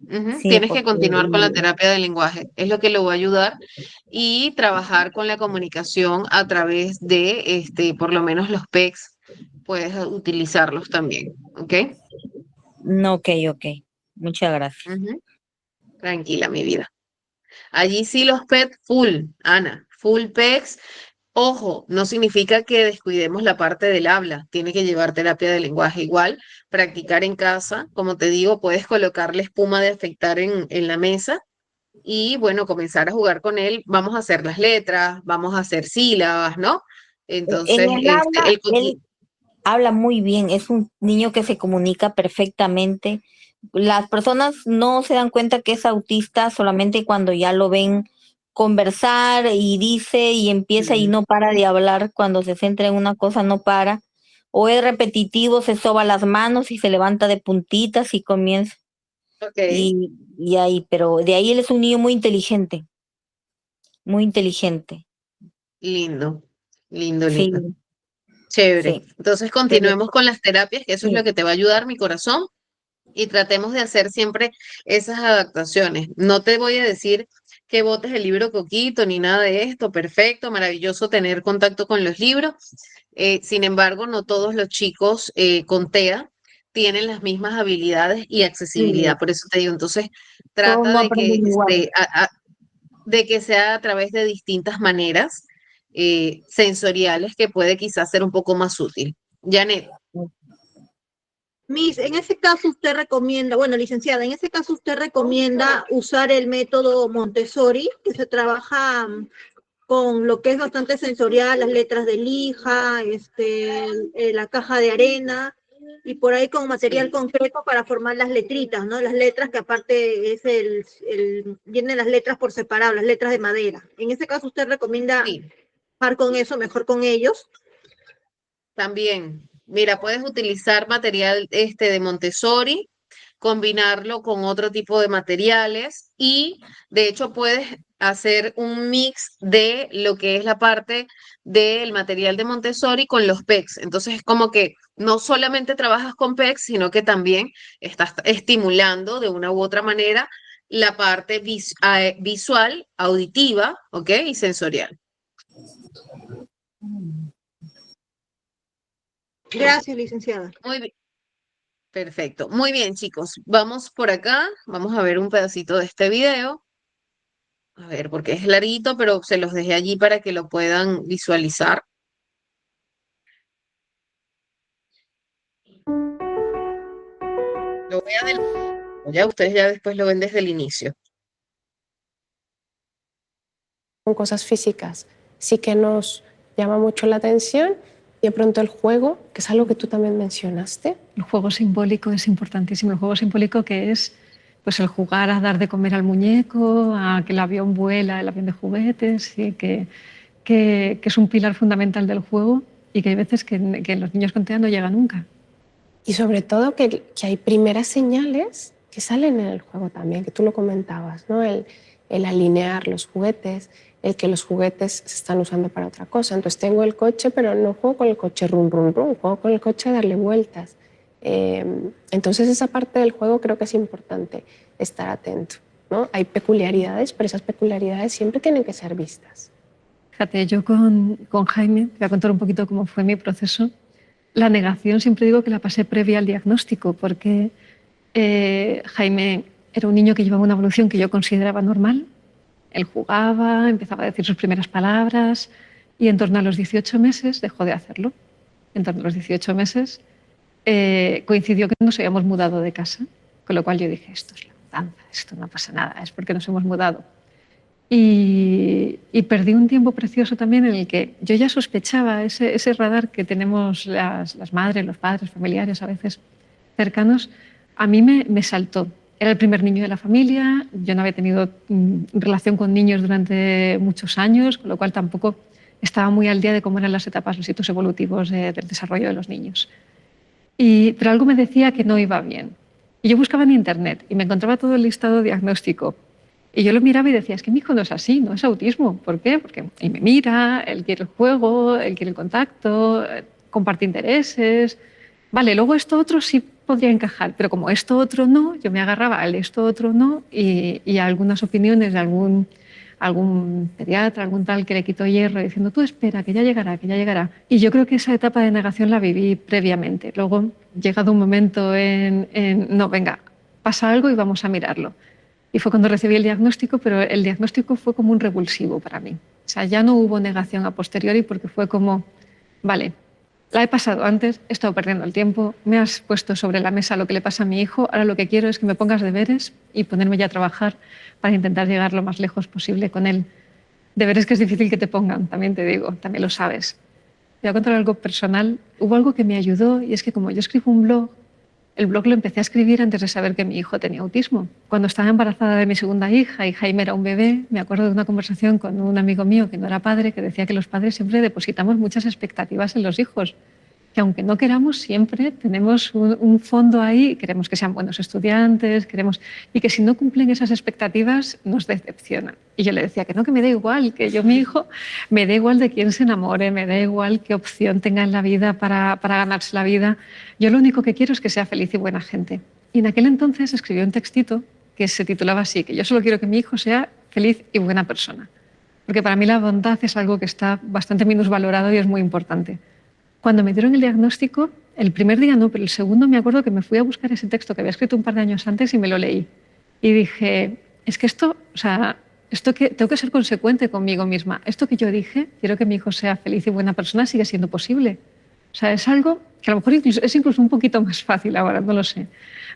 Ujú. sí, Tienes que porque continuar con la terapia del lenguaje. Es lo que lo va a ayudar y trabajar con la comunicación a través de, por lo menos los PECs. Puedes utilizarlos también, ¿ok? no, ok. Muchas gracias. Ujú. Tranquila, mi vida. Allí sí los PET full, Ana, full PECs. Ojo, no significa que descuidemos la parte del habla, tiene que llevar terapia de lenguaje igual, practicar en casa, como te digo, puedes colocarle espuma de afeitar en la mesa y bueno, comenzar a jugar con él, vamos a hacer las letras, vamos a hacer sílabas, ¿no? En Entonces, el habla, el coquí, él habla muy bien, es un niño que se comunica perfectamente. Las personas no se dan cuenta que es autista solamente cuando ya lo ven conversar y dice y empieza y no para de hablar, cuando se centra en una cosa no para, o es repetitivo, se soba las manos y se levanta de puntitas y comienza. ok, Y ahí, pero de ahí él es un niño muy inteligente, muy inteligente. lindo, lindo, Sí, lindo. Chévere. sí, Entonces, pero continuemos con las terapias, que eso es lo sí. que te va a ayudar, mi corazón. Y tratemos de hacer siempre esas adaptaciones. No te voy a decir que botes el libro Coquito ni nada de esto. Perfecto, maravilloso tener contacto con los libros. Sin embargo, no todos los chicos con TEA tienen las mismas habilidades y accesibilidad. Sí, Por eso te digo, entonces todos trata no de que, aprenden igual. de que sea a través de distintas maneras sensoriales que puede quizás ser un poco más útil. Janet. Miss, en ese caso usted recomienda, bueno, licenciada, en ese caso usted recomienda usar el método Montessori, que se trabaja con lo que es bastante sensorial, las letras de lija, la caja de arena, y por ahí con material concreto para formar las letritas, ¿no? Las letras que aparte es vienen las letras por separado, las letras de madera. En ese caso, ¿usted recomienda Sí, trabajar con eso, mejor con ellos? también. Mira, puedes utilizar material de Montessori, combinarlo con otro tipo de materiales y de hecho puedes hacer un mix de lo que es la parte del material de Montessori con los PECs. Entonces es como que no solamente trabajas con PECs, sino que también estás estimulando de una u otra manera la parte visual, auditiva, ¿ok? Y sensorial. Gracias, licenciada. Muy bien. Perfecto. Muy bien, chicos. Vamos por acá. Vamos a ver un pedacito de este video. A ver, porque es larguito, pero se los dejé allí para que lo puedan visualizar. Lo voy a ya ustedes ya después lo ven desde el inicio. Con cosas físicas sí que nos llama mucho la atención, y de pronto el juego, que es algo que tú también mencionaste. El juego simbólico es importantísimo. El juego simbólico, que es pues el jugar a dar de comer al muñeco, a que el avión vuela, el avión de juguetes, y que es un pilar fundamental del juego, y que hay veces que los niños con TEA no llegan nunca. Y sobre todo que hay primeras señales que salen en el juego también, que tú lo comentabas, ¿no? El alinear los juguetes, el que los juguetes se están usando para otra cosa. Entonces tengo el coche, pero no juego con el coche rum, rum, rum, juego con el coche a darle vueltas. Entonces esa parte del juego creo que es importante estar atento, ¿no? Hay peculiaridades, pero esas peculiaridades siempre tienen que ser vistas. Fíjate, yo con Jaime, te voy a contar un poquito cómo fue mi proceso. La negación siempre digo que la pasé previa al diagnóstico, porque Jaime era un niño que llevaba una evolución que yo consideraba normal. Él jugaba, empezaba a decir sus primeras palabras, y en torno a los 18 meses dejó de hacerlo. En torno a los 18 meses coincidió que nos habíamos mudado de casa, con lo cual yo dije, esto es la mudanza, esto no pasa nada, es porque nos hemos mudado. Y perdí un tiempo precioso también en el que yo ya sospechaba ese radar que tenemos las madres, los padres, familiares a veces cercanos. A mí me saltó. Era el primer niño de la familia, yo no había tenido relación con niños durante muchos años, con lo cual tampoco estaba muy al día de cómo eran las etapas, los hitos evolutivos del desarrollo de los niños. Pero algo me decía que no iba bien. Y yo buscaba en internet y me encontraba todo el listado diagnóstico. Y yo lo miraba y decía, es que mi hijo no es así, no es autismo. ¿Por qué? Porque él me mira, él quiere el juego, él quiere el contacto, comparte intereses. Vale, luego esto otro sí podría encajar, pero como esto otro no, yo me agarraba al esto otro no, y a algunas opiniones de algún pediatra, algún tal que le quitó hierro diciendo, tú espera, que ya llegará, que ya llegará. Y yo creo que esa etapa de negación la viví previamente. Luego, llegado un momento no, venga, pasa algo y vamos a mirarlo. Y fue cuando recibí el diagnóstico, pero el diagnóstico fue como un revulsivo para mí. O sea, ya no hubo negación a posteriori porque fue como, vale, la he pasado antes, he estado perdiendo el tiempo, me has puesto sobre la mesa lo que le pasa a mi hijo, ahora lo que quiero es que me pongas deberes y ponerme ya a trabajar para intentar llegar lo más lejos posible con él. Deberes que es difícil que te pongan, también te digo, también lo sabes. Te voy a contar algo personal. Hubo algo que me ayudó, y es que como yo escribo un blog, el blog lo empecé a escribir antes de saber que mi hijo tenía autismo. Cuando estaba embarazada de mi segunda hija y Jaime era un bebé, me acuerdo de una conversación con un amigo mío que no era padre, que decía que los padres siempre depositamos muchas expectativas en los hijos, que aunque no queramos, siempre tenemos un fondo ahí, queremos que sean buenos estudiantes, y que si no cumplen esas expectativas nos decepcionan. Y yo le decía que no, que me da igual, que yo, mi hijo, me da igual de quién se enamore, me da igual qué opción tenga en la vida para ganarse la vida. Yo lo único que quiero es que sea feliz y buena gente. Y en aquel entonces escribí un textito que se titulaba así, que yo solo quiero que mi hijo sea feliz y buena persona. Porque para mí la bondad es algo que está bastante minusvalorado y es muy importante. Cuando me dieron el diagnóstico, el primer día no, pero el segundo me acuerdo que me fui a buscar ese texto que había escrito un par de años antes y me lo leí. Y dije, es que esto que tengo que ser consecuente conmigo misma. Esto que yo dije, quiero que mi hijo sea feliz y buena persona, sigue siendo posible. O sea, es algo que a lo mejor es incluso un poquito más fácil ahora, no lo sé.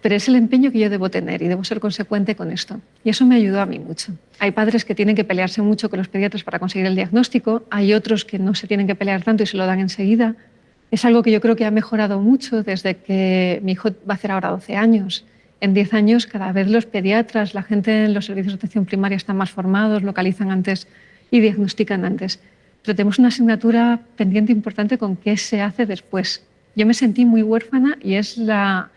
Pero es el empeño que yo debo tener y debo ser consecuente con esto. Y eso me ayudó a mí mucho. Hay padres que tienen que pelearse mucho con los pediatras para conseguir el diagnóstico, hay otros que no se tienen que pelear tanto y se lo dan enseguida. Es algo que yo creo que ha mejorado mucho desde que mi hijo va a hacer ahora 12 años. En 10 años cada vez los pediatras, la gente en los servicios de atención primaria están más formados, localizan antes y diagnostican antes. Pero tenemos una asignatura pendiente importante con qué se hace después. Yo me sentí muy huérfana y es la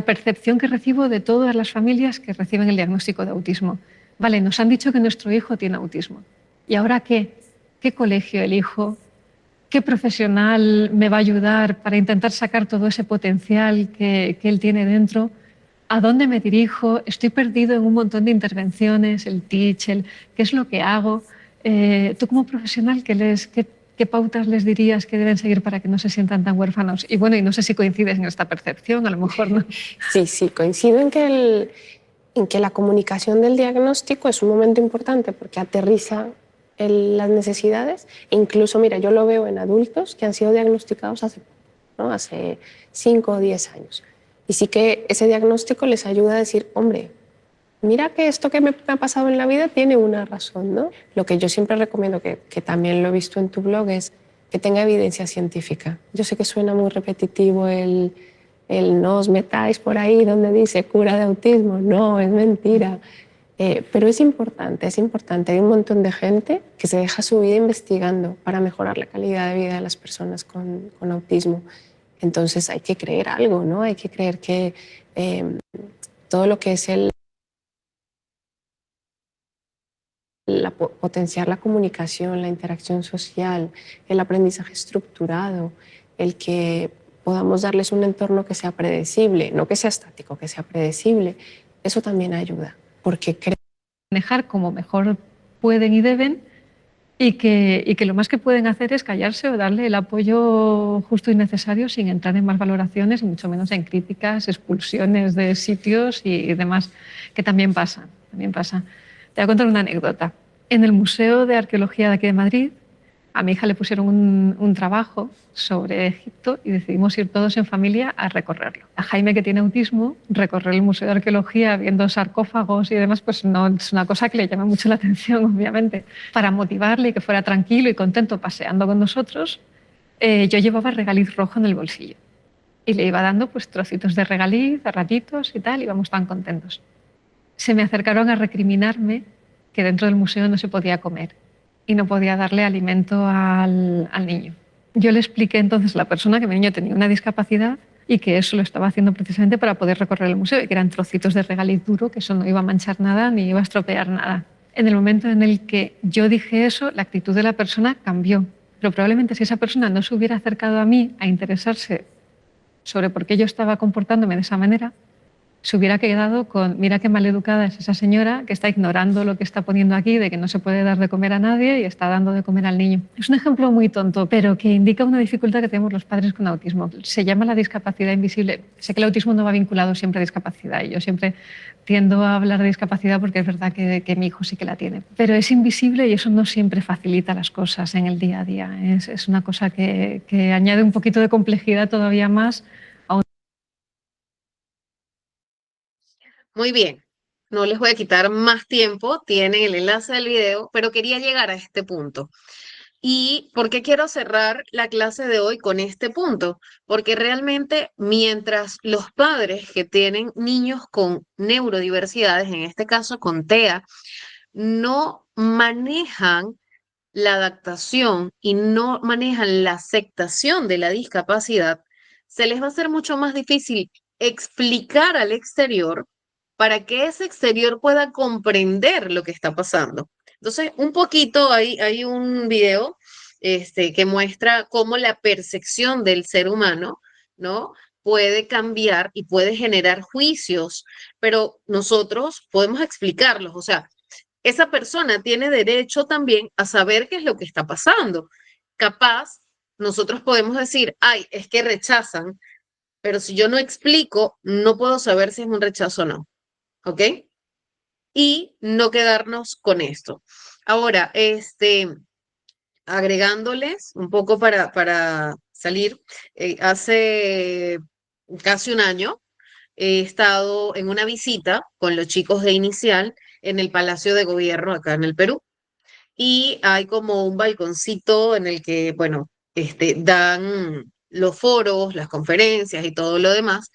percepción que recibo de todas las familias que reciben el diagnóstico de autismo. Vale, nos han dicho que nuestro hijo tiene autismo. ¿Y ahora qué? ¿Qué colegio elijo? ¿Qué profesional me va a ayudar para intentar sacar todo ese potencial que él tiene dentro? ¿A dónde me dirijo? Estoy perdido en un montón de intervenciones, el teach, qué es lo que hago. Tú como profesional, ¿qué pautas les dirías que deben seguir para que no se sientan tan huérfanos? Y bueno, y no sé si coincides en esta percepción, a lo mejor no. Sí, coincido en que la comunicación del diagnóstico es un momento importante porque aterriza las necesidades. Incluso, mira, yo lo veo en adultos que han sido diagnosticados hace poco, ¿no? Hace 5 o 10 años. Y sí que ese diagnóstico les ayuda a decir, hombre, mira que esto que me ha pasado en la vida tiene una razón, ¿no? Lo que yo siempre recomiendo, que también lo he visto en tu blog, es que tenga evidencia científica. Yo sé que suena muy repetitivo el no os metáis por ahí donde dice cura de autismo. No, es mentira. Pero es importante, es importante. Hay un montón de gente que se deja su vida investigando para mejorar la calidad de vida de las personas con autismo. Entonces hay que creer algo, ¿no? Hay que creer que todo lo que es potenciar la comunicación, la interacción social, el aprendizaje estructurado, el que podamos darles un entorno que sea predecible, no que sea estático, que sea predecible, eso también ayuda, porque manejar como mejor pueden y deben y que lo más que pueden hacer es callarse o darle el apoyo justo y necesario sin entrar en más valoraciones y mucho menos en críticas, expulsiones de sitios y demás, que también pasa, también pasa. Te voy a contar una anécdota. En el Museo de Arqueología de aquí de Madrid, a mi hija le pusieron un trabajo sobre Egipto y decidimos ir todos en familia a recorrerlo. A Jaime, que tiene autismo, recorrer el Museo de Arqueología viendo sarcófagos y demás, pues no es una cosa que le llama mucho la atención, obviamente. Para motivarle y que fuera tranquilo y contento paseando con nosotros, yo llevaba regaliz rojo en el bolsillo y le iba dando pues trocitos de regaliz a ratitos y tal, y íbamos tan contentos. Se me acercaron a recriminarme que dentro del museo no se podía comer y no podía darle alimento al niño. Yo le expliqué entonces a la persona que mi niño tenía una discapacidad y que eso lo estaba haciendo precisamente para poder recorrer el museo y que eran trocitos de regaliz duro, que eso no iba a manchar nada ni iba a estropear nada. En el momento en el que yo dije eso, la actitud de la persona cambió. Pero probablemente si esa persona no se hubiera acercado a mí a interesarse sobre por qué yo estaba comportándome de esa manera, se hubiera quedado con, mira qué maleducada es esa señora que está ignorando lo que está poniendo aquí de que no se puede dar de comer a nadie y está dando de comer al niño. Es un ejemplo muy tonto, pero que indica una dificultad que tenemos los padres con autismo. Se llama la discapacidad invisible. Sé que el autismo no va vinculado siempre a discapacidad y yo siempre tiendo a hablar de discapacidad porque es verdad que mi hijo sí que la tiene. Pero es invisible y eso no siempre facilita las cosas en el día a día. Es una cosa que añade un poquito de complejidad todavía más. Muy bien, no les voy a quitar más tiempo, tienen el enlace del video, pero quería llegar a este punto. ¿Y por qué quiero cerrar la clase de hoy con este punto? Porque realmente mientras los padres que tienen niños con neurodiversidades, en este caso con TEA, no manejan la adaptación y no manejan la aceptación de la discapacidad, se les va a hacer mucho más difícil explicar al exterior para que ese exterior pueda comprender lo que está pasando. Entonces, un poquito, hay un video que muestra cómo la percepción del ser humano, ¿no? Puede cambiar y puede generar juicios, pero nosotros podemos explicarlos. O sea, esa persona tiene derecho también a saber qué es lo que está pasando. Capaz, nosotros podemos decir, ay, es que rechazan, pero si yo no explico, no puedo saber si es un rechazo o no. ¿Ok? Y no quedarnos con esto. Ahora, agregándoles un poco para salir. Hace casi un año he estado en una visita con los chicos de Inicial en el Palacio de Gobierno acá en el Perú. Y hay como un balconcito en el que, bueno, dan los foros, las conferencias y todo lo demás.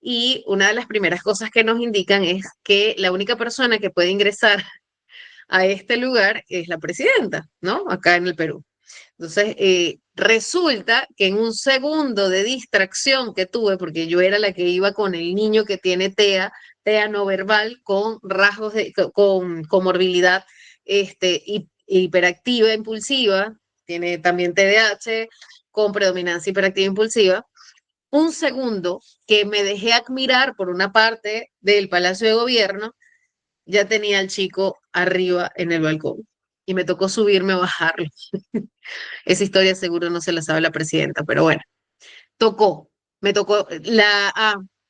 Y una de las primeras cosas que nos indican es que la única persona que puede ingresar a este lugar es la presidenta, ¿no? Acá en el Perú. Entonces, resulta que en un segundo de distracción que tuve, porque yo era la que iba con el niño que tiene TEA no verbal, con rasgos con comorbilidad hiperactiva, impulsiva, tiene también TDAH, con predominancia hiperactiva impulsiva. Un segundo que me dejé admirar por una parte del Palacio de Gobierno, ya tenía al chico arriba en el balcón y me tocó subirme a bajarlo. Esa historia seguro no se la sabe la presidenta, pero bueno, me tocó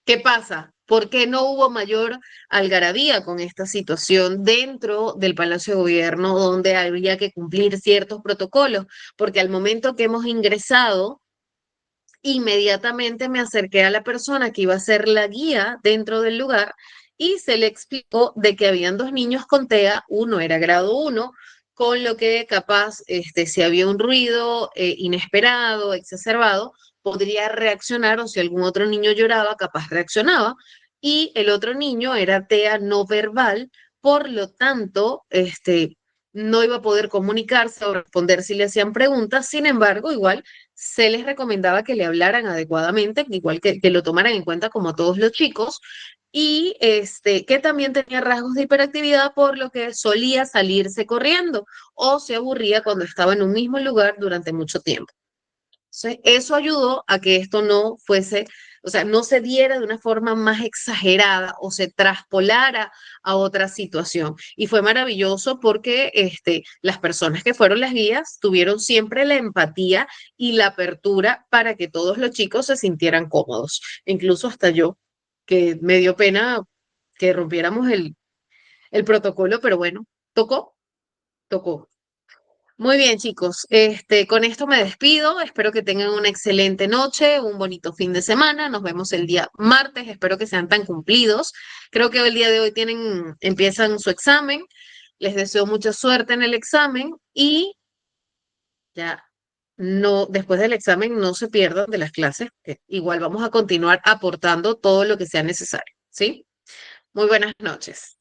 ¿qué pasa? ¿Por qué no hubo mayor algarabía con esta situación dentro del Palacio de Gobierno donde había que cumplir ciertos protocolos? Porque al momento que hemos ingresado, inmediatamente me acerqué a la persona que iba a ser la guía dentro del lugar y se le explicó de que habían dos niños con TEA, uno era grado 1, con lo que capaz, si había un ruido inesperado, exacerbado, podría reaccionar, o si algún otro niño lloraba, capaz reaccionaba, y el otro niño era TEA no verbal, por lo tanto, no iba a poder comunicarse o responder si le hacían preguntas. Sin embargo, igual se les recomendaba que le hablaran adecuadamente, igual que lo tomaran en cuenta como todos los chicos, y que también tenía rasgos de hiperactividad, por lo que solía salirse corriendo o se aburría cuando estaba en un mismo lugar durante mucho tiempo. Entonces, eso ayudó a que esto no fuese, o sea, no se diera de una forma más exagerada o se traspolara a otra situación. Y fue maravilloso porque las personas que fueron las guías tuvieron siempre la empatía y la apertura para que todos los chicos se sintieran cómodos. Incluso hasta yo, que me dio pena que rompiéramos el protocolo, pero bueno, tocó. Muy bien, chicos. Con esto me despido. Espero que tengan una excelente noche, un bonito fin de semana. Nos vemos el día martes. Espero que sean tan cumplidos. Creo que el día de hoy empiezan su examen. Les deseo mucha suerte en el examen y ya no, después del examen no se pierdan de las clases, que igual vamos a continuar aportando todo lo que sea necesario, ¿sí? Muy buenas noches.